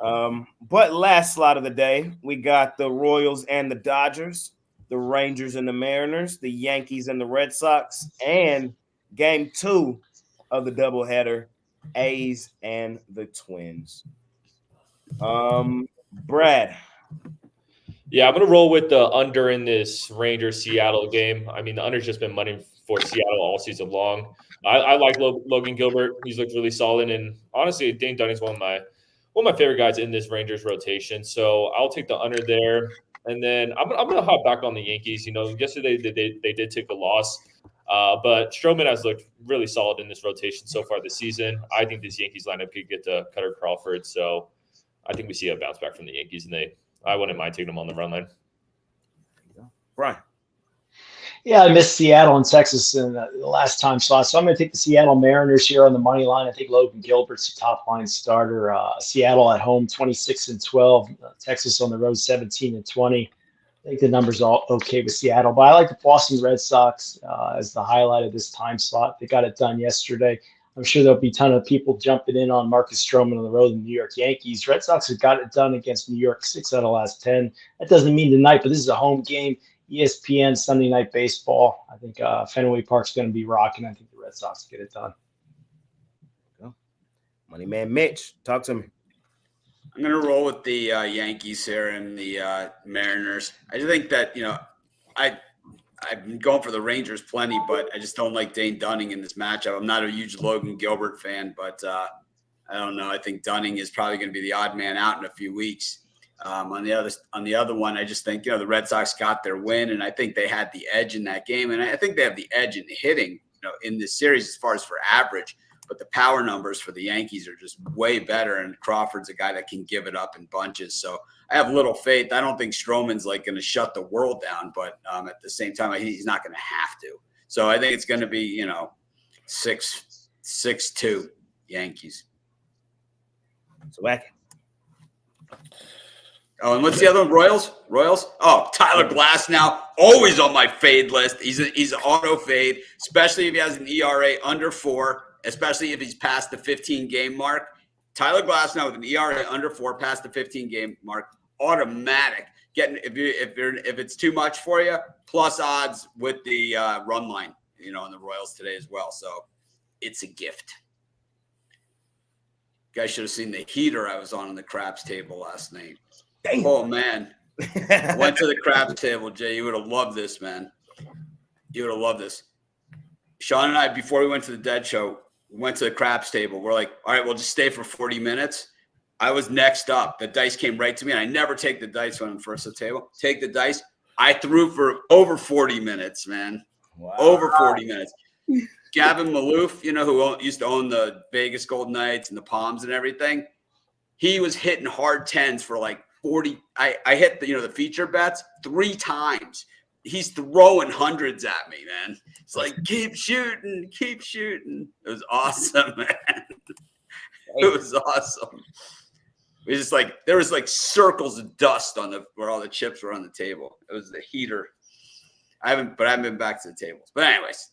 S1: But last slot of the day, we got the Royals and the Dodgers, the Rangers and the Mariners, the Yankees and the Red Sox, and game 2 of the doubleheader, A's and the Twins. Brad.
S3: Yeah, I'm going to roll with the under in this Rangers-Seattle game. I mean, the under's just been money for Seattle all season long. I like Logan Gilbert. He's looked really solid. And honestly, Dane Dunning's one of my favorite guys in this Rangers rotation. So I'll take the under there. And then I'm going to hop back on the Yankees. You know, yesterday they did take a loss. But Stroman has looked really solid in this rotation so far this season. I think this Yankees lineup could get to Cutter Crawford. So I think we see a bounce back from the Yankees, and I wouldn't mind taking them on the run line.
S1: Brian.
S4: Yeah, I missed Seattle and Texas in the last time slot, so I'm going to take the Seattle Mariners here on the money line. I think Logan Gilbert's a top line starter. Seattle at home 26-12, Texas on the road 17-20. I think the number's all okay with Seattle, but I like the Boston Red Sox as the highlight of this time slot. They got it done yesterday. I'm sure there'll be a ton of people jumping in on Marcus Stroman on the road in the New York Yankees. Red Sox have got it done against New York 6 out of the last 10. That doesn't mean tonight, but this is a home game. ESPN Sunday Night Baseball. I think Fenway Park's going to be rocking. I think the Red Sox get it done.
S1: Money man Mitch, talk to me.
S6: I'm going to roll with the Yankees here and the Mariners. I just think that, I've been going for the Rangers plenty, but I just don't like Dane Dunning in this matchup. I'm not a huge Logan Gilbert fan, but I don't know. I think Dunning is probably going to be the odd man out in a few weeks. On the other one, I just think, the Red Sox got their win, and I think they had the edge in that game. And I think they have the edge in hitting, in this series as far as for average. But the power numbers for the Yankees are just way better, and Crawford's a guy that can give it up in bunches. So I have little faith. I don't think Stroman's going to shut the world down, but at the same time, he's not going to have to. So I think it's going to be 6-2 Yankees.
S1: So back.
S6: Oh, and what's the other one? Royals? Oh, Tyler Glasnow, always on my fade list. He's an auto fade, especially if he has an ERA under 4. Especially if he's past the 15-game mark. Tyler Glasnow with an ERA under 4 past the 15-game mark, automatic. If it's too much for you, plus odds with the run line, on the Royals today as well. So it's a gift. You guys should have seen the heater I was on in the craps table last night.
S1: Dang.
S6: Oh man, went to the craps table, Jay. You would have loved this, man. You would have loved this. Sean and I, before we went to the Dead Show, went to the craps table. We're like, all right, we'll just stay for 40 minutes. I was next up. The dice came right to me, and I never take the dice when I'm first at the table. Take the dice. I threw for over 40 minutes, man.
S1: Wow.
S6: Over 40 minutes. Gavin Maloof, who used to own the Vegas Golden Knights and the Palms and everything, he was hitting hard 10s for like 40. I hit the feature bets 3 times. He's throwing hundreds at me, man. It's like, keep shooting. It was awesome, man. It was awesome. It was just like, there was like circles of dust where all the chips were on the table. It was the heater. I haven't been back to the tables. But anyways,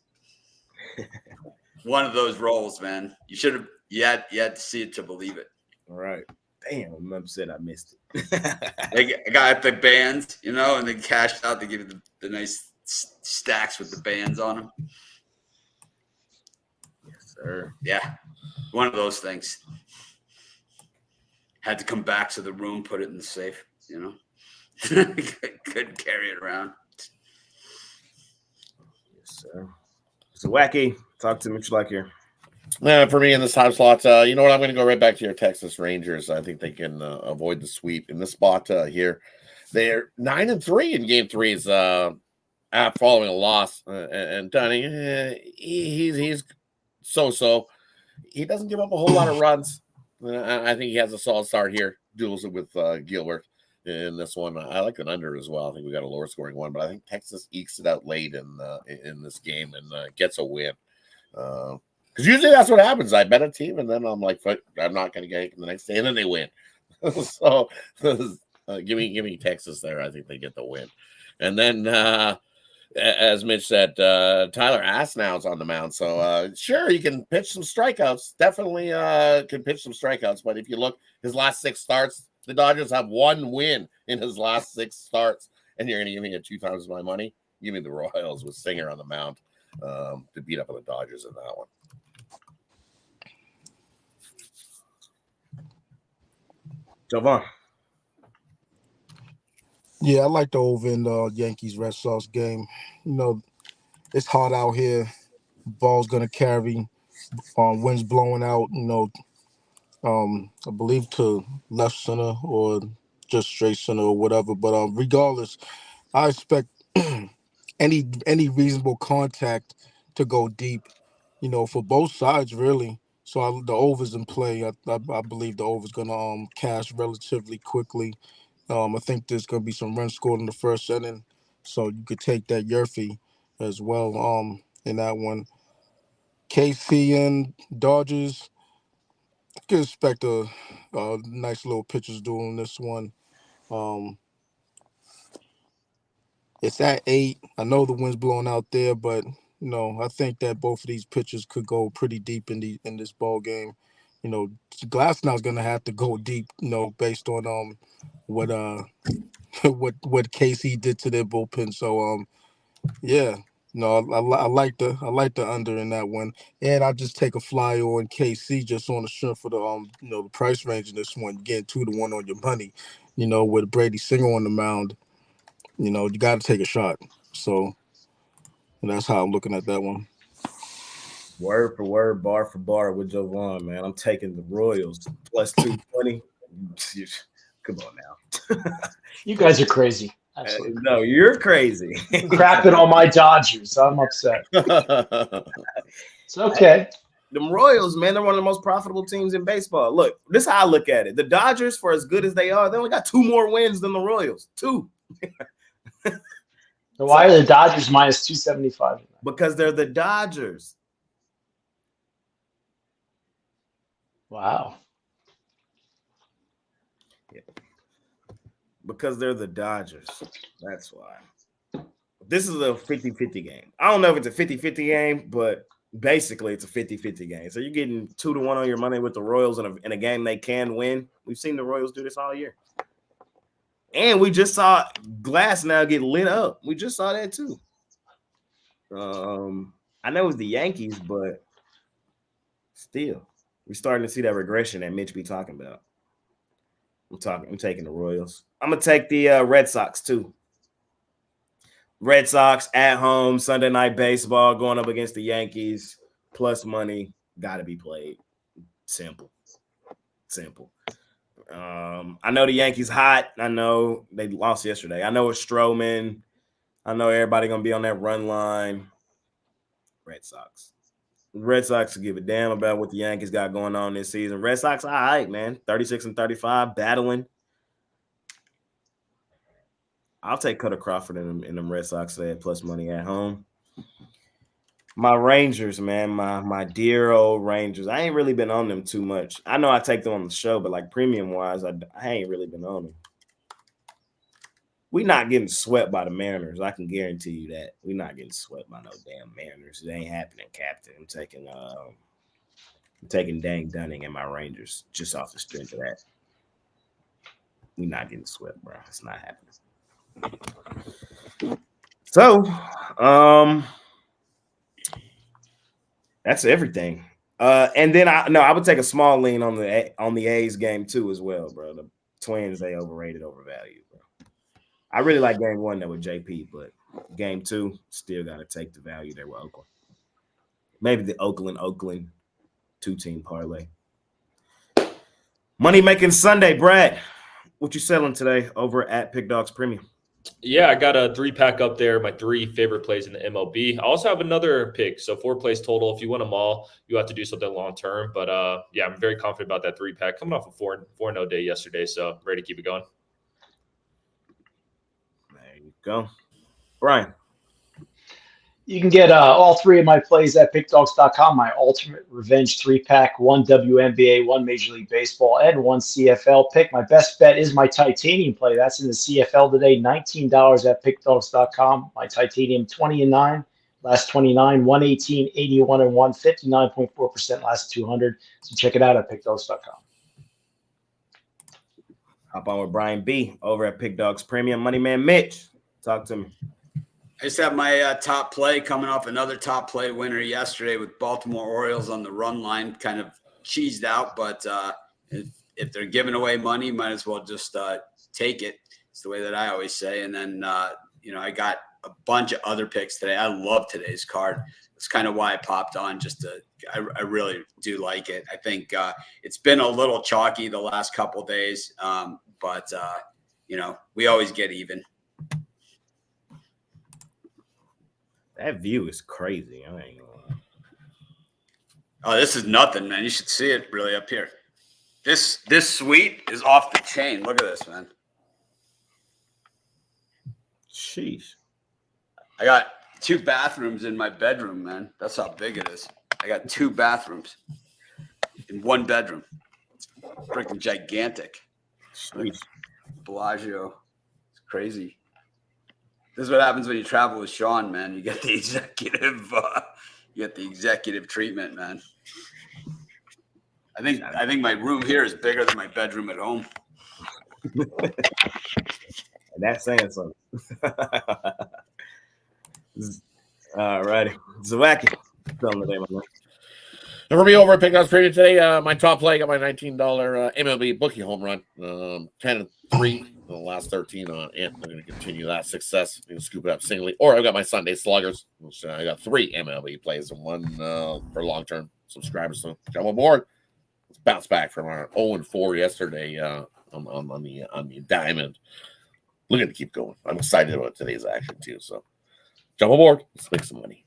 S6: one of those rolls, man. You had to see it to believe it.
S1: All right. Damn, I'm upset I missed it.
S6: I got the bands, and they cashed out to give you the nice stacks with the bands on them.
S1: Yes, sir.
S6: Yeah, one of those things. Had to come back to the room, put it in the safe, Couldn't carry it around.
S1: Yes, sir. So, Wacky, talk to me what you like here.
S2: For me in this time slot, you know what? I'm going to go right back to your Texas Rangers. I think they can avoid the sweep in this spot here. They're 9-3 in Game 3s following a loss, and Dunning, he's so. He doesn't give up a whole lot of runs. I think he has a solid start here. Duels it with Gilbert. in this one. I like an under as well. I think we got a lower scoring one, but I think Texas ekes it out late in this game and gets a win. Because usually that's what happens. I bet a team, and then I'm like, I'm not going to get it the next day, and then they win. So give me Texas there. I think they get the win. And then, as Mitch said, Tyler Asnow's on the mound. So sure, he can pitch some strikeouts. Definitely can pitch some strikeouts. But if you look, his last 6 starts, the Dodgers have 1 win in his last 6 starts. And you're going to give me 2 times my money? Give me the Royals with Singer on the mound to beat up on the Dodgers in that one.
S1: Jovan.
S5: Yeah, I like the over in the Yankees Red Sox game. You know, it's hot out here. Ball's gonna carry. Wind's blowing out. You know, I believe to left center or just straight center or whatever. But regardless, I expect any reasonable contact to go deep. You know, for both sides really. So the over's in play. I believe the over's gonna cash relatively quickly. I think there's gonna be some runs scored in the first inning, so you could take that Yerfy as well. In that one, KC and Dodgers, you can expect a nice little pitchers duel in this one. It's at 8. I know the wind's blowing out there, but you know I think that both of these pitchers could go pretty deep in this ball game. You know, Glasnow's gonna have to go deep. You know, based on what what KC did to their bullpen. So yeah, no, I like the under in that one, and I just take a flyer on KC just on the strength for the the price range in this one. Getting 2-1 on your money, you know, with Brady Singer on the mound, you know, you got to take a shot. So that's how I'm looking at that one.
S1: Word for word, bar for bar with Jovan, man. I'm taking the Royals plus 220. Come on now.
S4: You guys are crazy. Absolutely.
S1: No, you're crazy.
S4: Crapping on my Dodgers. I'm upset. It's okay.
S1: The Royals, man, they're one of the most profitable teams in baseball. Look, this is how I look at it. The Dodgers, for as good as they are, they only got 2 more wins than the Royals. 2.
S4: So why are the Dodgers minus 275?
S1: Because they're the Dodgers.
S4: Wow.
S1: Yeah. Because they're the Dodgers. That's why. This is a 50-50 game. I don't know if it's a 50-50 game, but basically it's a 50-50 game. So you're getting 2-1 on your money with the Royals in a game they can win. We've seen the Royals do this all year. And we just saw Glasnow get lit up. We just saw that too. I know it was the Yankees, but still, we're starting to see that regression that Mitch be talking about. I'm taking the Royals. I'm gonna take the Red Sox too. Red Sox at home, Sunday night baseball, going up against the Yankees. Plus money, gotta be played. Simple. I know the Yankees hot. I know they lost yesterday. I know it's Stroman. I know everybody gonna be on that run line. Red Sox give a damn about what the Yankees got going on this season. Red Sox, all right, man. 36-35, battling. I'll take Cutter Crawford in them Red Sox at plus money at home. My Rangers, man, my dear old Rangers. I ain't really been on them too much. I know I take them on the show, but like premium-wise, I ain't really been on them. We're not getting swept by the Mariners. I can guarantee you that. We're not getting swept by no damn Mariners. It ain't happening, Captain. I'm taking Dang Dunning and my Rangers just off the strength of that. We're not getting swept, bro. It's not happening. So, that's everything. And then I would take a small lean on the A's game too as well, bro. The Twins, they overrated, overvalued, bro. I really like game 1 though with JP, but game 2, still got to take the value there with Oakland. Maybe the Oakland 2-team parlay. Money making Sunday, Brad. What you selling today over at Pick Dogs Premium?
S3: Yeah, I got a 3-pack up there, my 3 favorite plays in the MLB. I also have another pick, so 4 plays total. If you win them all, you have to do something long term. But yeah, I'm very confident about that 3-pack. Coming off a 4-0 day yesterday, so ready to keep it going.
S1: Go. Brian.
S4: You can get all three of my plays at pickdogs.com. My ultimate revenge 3-pack, one WNBA, one Major League Baseball, and one CFL pick. My best bet is my titanium play. That's in the CFL today, $19 at pickdogs.com. My titanium 20-9, last 29, 118, 81 and 1, 59.4% last 200. So check it out at pickdogs.com.
S1: Hop on with Brian B over at Pick Dogs Premium. Money Man Mitch, talk to me.
S6: I just have my top play coming off another top play winner yesterday with Baltimore Orioles on the run line, kind of cheesed out. But if they're giving away money, might as well just take it. It's the way that I always say. And then, I got a bunch of other picks today. I love today's card. It's kind of why I popped on I really do like it. I think it's been a little chalky the last couple days, but we always get even.
S1: That view is crazy. I ain't gonna lie.
S6: Oh, this is nothing, man. You should see it really up here. This suite is off the chain. Look at this, man.
S1: Sheesh.
S6: I got 2 bathrooms in my bedroom, man. That's how big it is. I got 2 bathrooms in 1 bedroom. It's freaking gigantic.
S1: Sheesh.
S6: Bellagio. It's crazy. This is what happens when you travel with Sean, man. You get the executive treatment, man. I think my room here is bigger than my bedroom at home.
S1: And that's saying something. All righty. Zawacki. Tell them today, my man.
S2: And for me over at Pick Dogs Premium today, my top play got my $19 MLB bookie home run. 10-3 the last 13 on it. I'm going to continue that success. I'm going to scoop it up singly. Or I've got my Sunday sluggers, which I got 3 MLB plays and 1 for long-term subscribers. So come aboard. Let's bounce back from our 0-4 yesterday on the diamond. Looking to keep going. I'm excited about today's action too. So jump aboard. Let's make some money.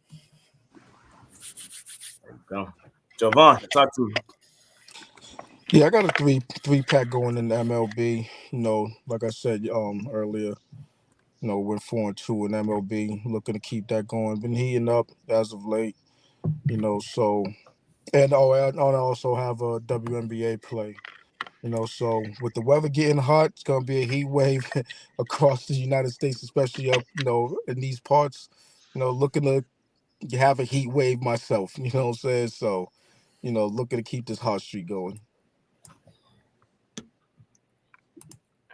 S1: There you go. Jovan, talk to me.
S5: Yeah, I got a three-pack going in the MLB. Like I said earlier, went 4-2 in MLB. Looking to keep that going. Been heating up as of late. So and I also have a WNBA play. So with the weather getting hot, it's gonna be a heat wave across the United States, especially up, in these parts. Looking to have a heat wave myself. You know what I'm saying? So, looking to keep this hot streak going.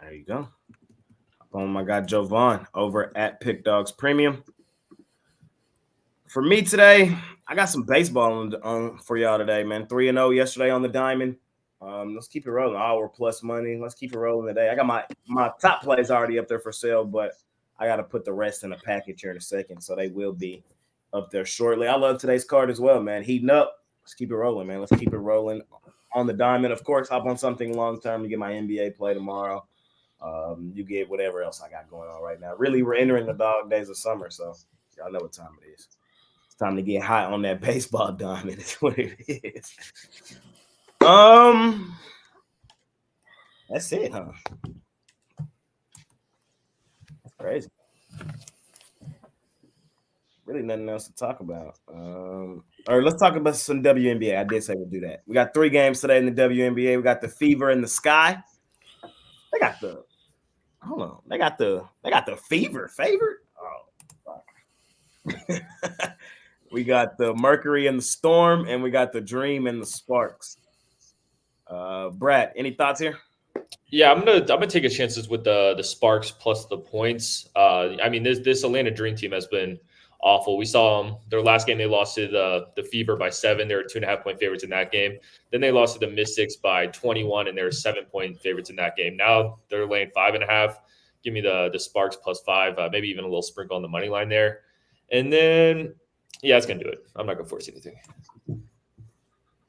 S1: There you go. Oh my God, Jovan over at Pick Dogs Premium. For me today, I got some baseball on for y'all today, man. 3-0 yesterday on the diamond. Let's keep it rolling. Hour plus money. Let's keep it rolling today. I got my top plays already up there for sale, but I got to put the rest in a package here in a second, so they will be up there shortly. I love today's card as well, man. Heating up. Let's keep it rolling, man. Let's keep it rolling on the diamond. Of course, hop on something long term to get my NBA play tomorrow. You get whatever else I got going on right now. Really, we're entering the dog days of summer, so y'all know what time it is. It's time to get hot on that baseball diamond. Is what it is. That's it, huh? That's crazy. Really nothing else to talk about. Or let's talk about some WNBA. I did say we'll do that. We got 3 games today in the WNBA. We got the Fever in the Sky. They got the They got the Fever favored. Oh, fuck. We got the Mercury and the Storm, and we got the Dream and the Sparks. Brad, any thoughts here?
S3: Yeah, I'm gonna take a chances with the Sparks plus the points. I mean, this Atlanta Dream team has been awful. We saw them their last game. They lost to the Fever by 7. They were 2.5-point favorites in that game. Then they lost to the Mystics by 21, and they were 7-point favorites in that game. Now they're laying 5.5. Give me the Sparks plus 5, maybe even a little sprinkle on the money line there. And then, yeah, it's gonna do it. I'm not gonna force anything.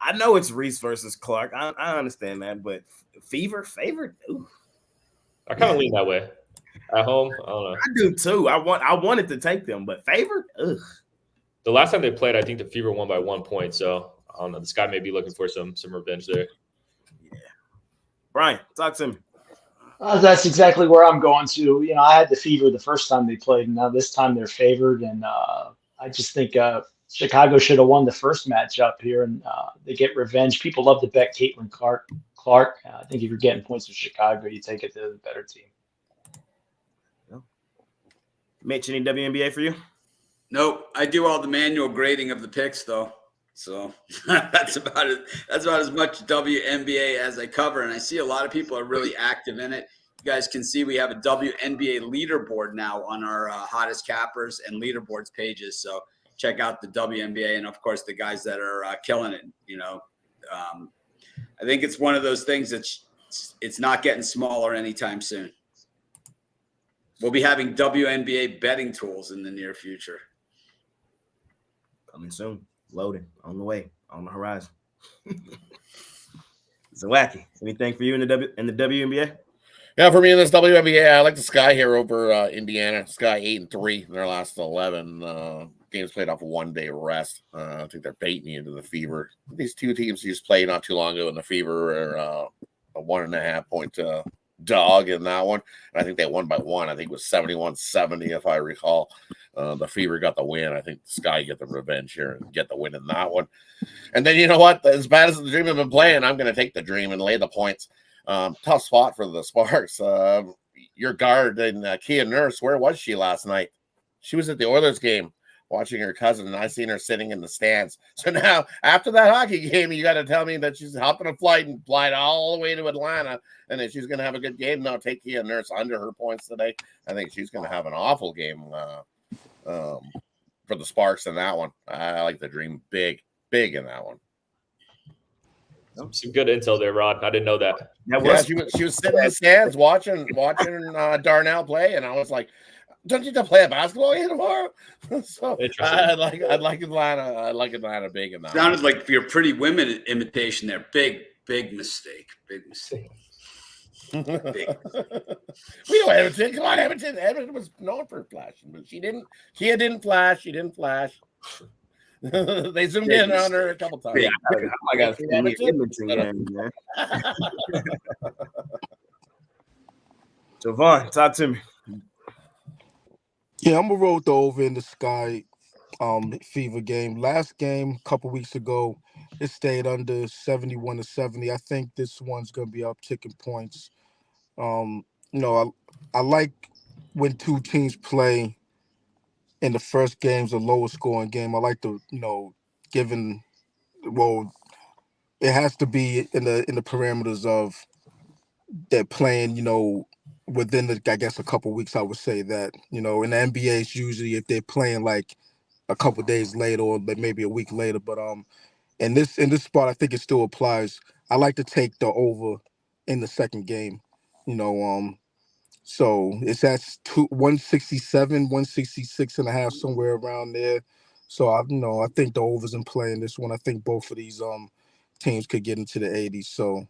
S1: I know it's Reese versus Clark. I understand that, but Fever favored. Ooh.
S3: I kind of lean that way. At home, I don't know.
S1: I do too. I wanted to take them, but favored. Ugh.
S3: The last time they played, I think the Fever won by 1 point. So I don't know. This guy may be looking for some revenge there.
S1: Yeah. Brian, talk to me.
S4: That's exactly where I'm going to. I had the Fever the first time they played, and now this time they're favored. And I just think Chicago should have won the first matchup here, and they get revenge. People love to bet Caitlin Clark. I think if you're getting points with Chicago, you take it to the better team.
S1: Mitch, any WNBA for you?
S6: Nope. I do all the manual grading of the picks, though. So that's about it. That's about as much WNBA as I cover. And I see a lot of people are really active in it. You guys can see we have a WNBA leaderboard now on our hottest cappers and leaderboards pages. So check out the WNBA and, of course, the guys that are killing it. I think it's one of those things that's it's not getting smaller anytime soon. We'll be having WNBA betting tools in the near future.
S1: Coming soon. Loading. On the way. On the horizon. So wacky. Anything for you in the WNBA?
S2: Yeah, for me in this WNBA, I like the Sky here over Indiana. Sky 8-3 in their last 11 games played off a 1-day rest. I think they're baiting you into the Fever. These two teams just played not too long ago, and the Fever are a 1.5 point dog in that one. And I think they won by 1. I think it was 71-70, if I recall. The Fever got the win. I think the Sky get the revenge here and get the win in that one. And then you know what? As bad as the Dream have been playing, I'm going to take the Dream and lay the points. Tough spot for the Sparks. Your guard and Kia Nurse, where was she last night? She was at the Oilers game watching her cousin, and I seen her sitting in the stands. So now, after that hockey game, you got to tell me that she's hopping a flight and flying all the way to Atlanta, and that she's going to have a good game. Now, take Kia Nurse under her points today. I think she's going to have an awful game for the Sparks in that one. I like the Dream big in that one.
S3: Some good intel there, Rod. I didn't know that.
S2: She was sitting in the stands watching Darnell play, and I was like, "Don't you have to play a basketball game tomorrow?" So I'd like Atlanta. I like Atlanta big in that.
S6: Sounded like your Pretty Women imitation there. Big mistake. Big mistake.
S2: We know Edmonton. Come on, Edmonton. Edmonton was known for flashing, but she didn't. She didn't flash. She didn't flash. They zoomed in on her a couple times.
S1: Yeah, I got Edmonton game, man. So Vaughn, talk to me.
S5: Yeah, I'm gonna roll with the over in the Sky Fever game. Last game, a couple weeks ago, it stayed under 71-70. I think this one's gonna be up ticking points. I like when two teams play in the first game's a lower scoring game. I like to, it has to be in the parameters of they're playing, within a couple weeks. I would say that, in the NBA, it's usually if they're playing like a couple days later or maybe a week later. But in this spot, I think it still applies. I like to take the over in the second game. So it's at 167, 166.5, somewhere around there. So I think the over's in play in this one. I think both of these teams could get into the 80s. So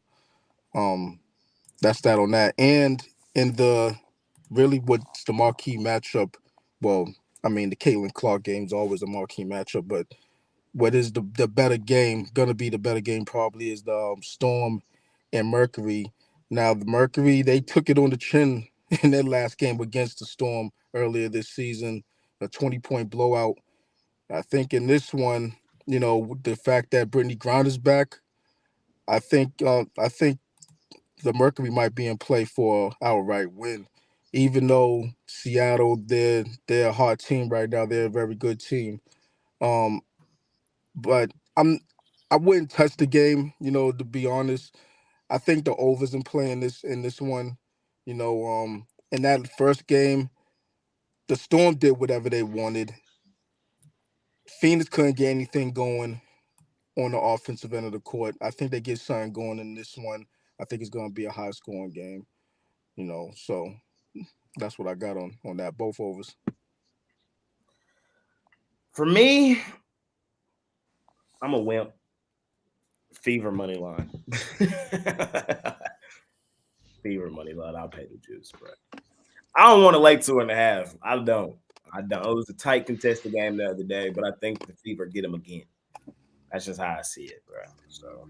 S5: that's that on that. And in what's the marquee matchup? Well, I mean, the Caitlin Clark game is always a marquee matchup, but what is the better game? Gonna be the better game probably is the Storm and Mercury. Now the Mercury, they took it on the chin in their last game against the Storm earlier this season, a 20-point blowout. I think in this one, the fact that Brittany Griner is back, I think the Mercury might be in play for an outright win. Even though Seattle, they're a hard team right now, they're a very good team. But I wouldn't touch the game, to be honest. I think the over's in play in this one. In that first game, the Storm did whatever they wanted. Phoenix couldn't get anything going on the offensive end of the court. I think they get something going in this one. I think it's going to be a high-scoring game. So that's what I got on that, both overs.
S1: For me, I'm a wimp. Fever money line. Fever money line. I'll pay the juice, bro. I don't want to lay 2.5. I don't. It was a tight contested game the other day, but I think the Fever get them again. That's just how I see it, bro. So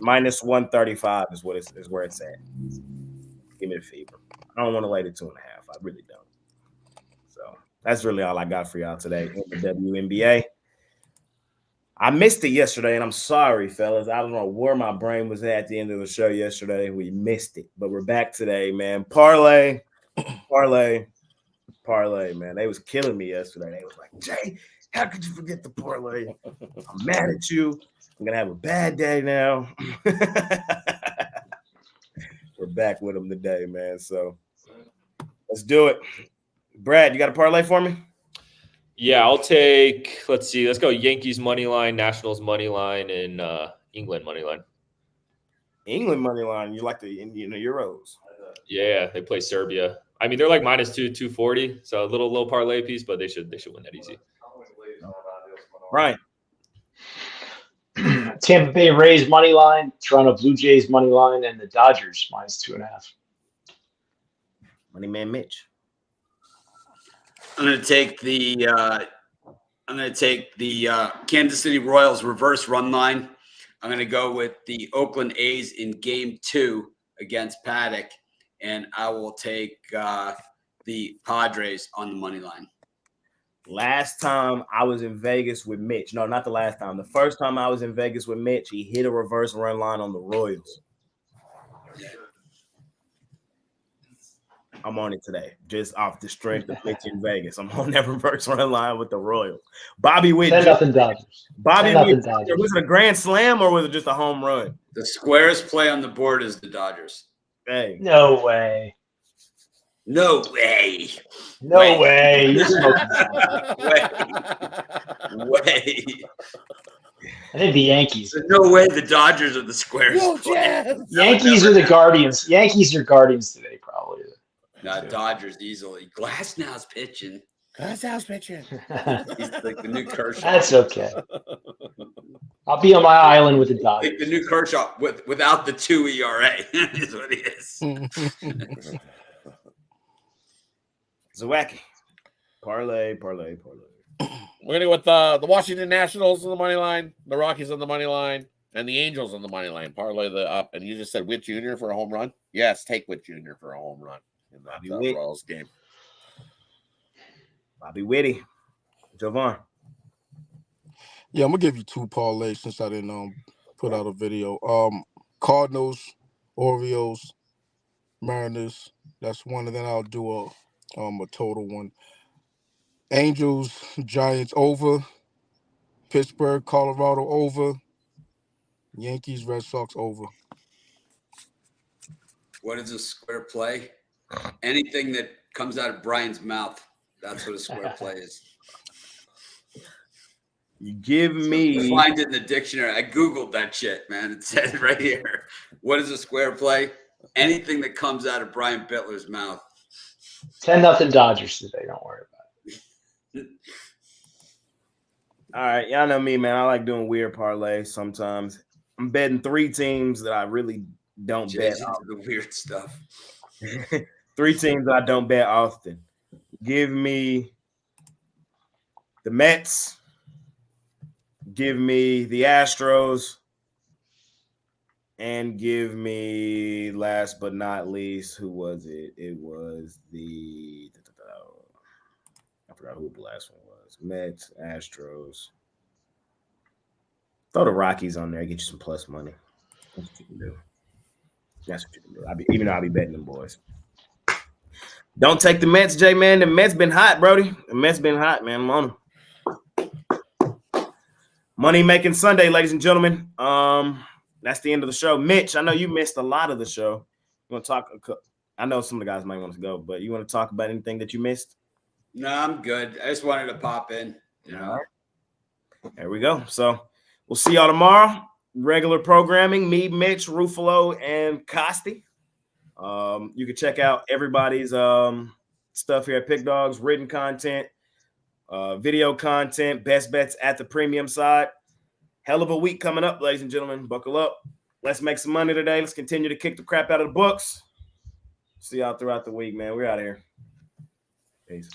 S1: -135 is where it's at. give me the fever. I don't want to lay the 2.5. I really don't. So that's really all I got for y'all today in the WNBA. I missed it yesterday, and I'm sorry, fellas. I don't know where my brain was at the end of the show yesterday. We missed it, but we're back today, man. Parlay, man. They was killing me yesterday. They was like, Jay, how could you forget the parlay? I'm mad at you. I'm gonna have a bad day now. We're back with them today, man. So let's do it. Brad, you got a parlay for me?
S3: Yeah, I'll take, let's see, let's go Yankees money line, Nationals money line, and England money line.
S1: England money line. You like the Euros?
S3: Yeah, they play Serbia. I mean, they're like -240, so a little parlay piece, but they should win that easy.
S1: Right.
S4: Tampa Bay Rays money line, Toronto Blue Jays money line, and the Dodgers -2.5.
S1: Money man Mitch.
S6: I'm going to take the Kansas City Royals reverse run line. I'm going to go with the Oakland A's in Game 2 against Paddock, and I will take the Padres on the money line.
S1: Last time I was in Vegas with Mitch. No, not the last time. The first time I was in Vegas with Mitch, he hit a reverse run line on the Royals. I'm on it today, just off the strength of Mitch in Vegas. I'm on that reverse run line with the Royals. Bobby Witt.
S4: 10-0 Dodgers.
S1: Bobby Witt. Was it a grand slam or was it just a home run?
S6: The squarest play on the board is the Dodgers.
S1: Hey.
S4: No way.
S6: No way.
S4: No way. You're smoking.
S6: Way.
S4: I think the Yankees.
S6: There's no way the Dodgers are the squarest play.
S4: Yankees are the Guardians. Yankees are Guardians today, probably.
S6: No, Dodgers easily. Glasnow's pitching. He's like the new Kershaw.
S4: That's okay. I'll be on my island with the Dodgers.
S6: Like the new Kershaw without the 2 ERA is what he is.
S1: Zawacki. Parlay.
S2: We're gonna go with the Washington Nationals on the money line, the Rockies on the money line, and the Angels on the money line. Parlay the up, and you just said Witt Jr. for a home run. Yes, take Witt Jr. for a home run in that Royals game.
S1: Bobby Witty. Jovan.
S5: Yeah, I'm gonna give you 2 parlays since I didn't put out a video. Cardinals, Orioles, Mariners. That's one, and then I'll do a total one. Angels, Giants over. Pittsburgh, Colorado over. Yankees, Red Sox over.
S6: What is a square play? Anything that comes out of Brian's mouth. That's what a square play is.
S1: You give me.
S6: Find it in the dictionary. I Googled that shit, man. It says right here. What is a square play? Anything that comes out of Brian Bittler's mouth.
S4: 10-0 Dodgers today. Don't worry about it.
S1: All right. Y'all know me, man. I like doing weird parlays sometimes. I'm betting 3 teams that I really don't bet.
S6: The weird stuff.
S1: 3 teams that I don't bet often. Give me the Mets. Give me the Astros. And give me, last but not least, who was it? It was the I forgot who the last one was. Mets, Astros. Throw the Rockies on there, get you some plus money. That's what you can do. That's what you can do. Even though I'll be betting them boys. Don't take the Mets, Jay, man. The Mets been hot, Brody. The Mets been hot, man. I'm on them. Money making Sunday, ladies and gentlemen. That's the end of the show. Mitch, I know you missed a lot of the show. You want to talk? I know some of the guys might want to go, but you want to talk about anything that you missed?
S6: No, I'm good. I just wanted to pop in.
S1: There we go. So we'll see y'all tomorrow. Regular programming. Me, Mitch, Ruffalo, and Costi. You can check out everybody's stuff here at Pick Dogs, written content, video content, best bets at the premium side. Hell of a week coming up, ladies and gentlemen. Buckle up. Let's make some money today. Let's continue to kick the crap out of the books. See y'all throughout the week, man. We're out of here. Peace.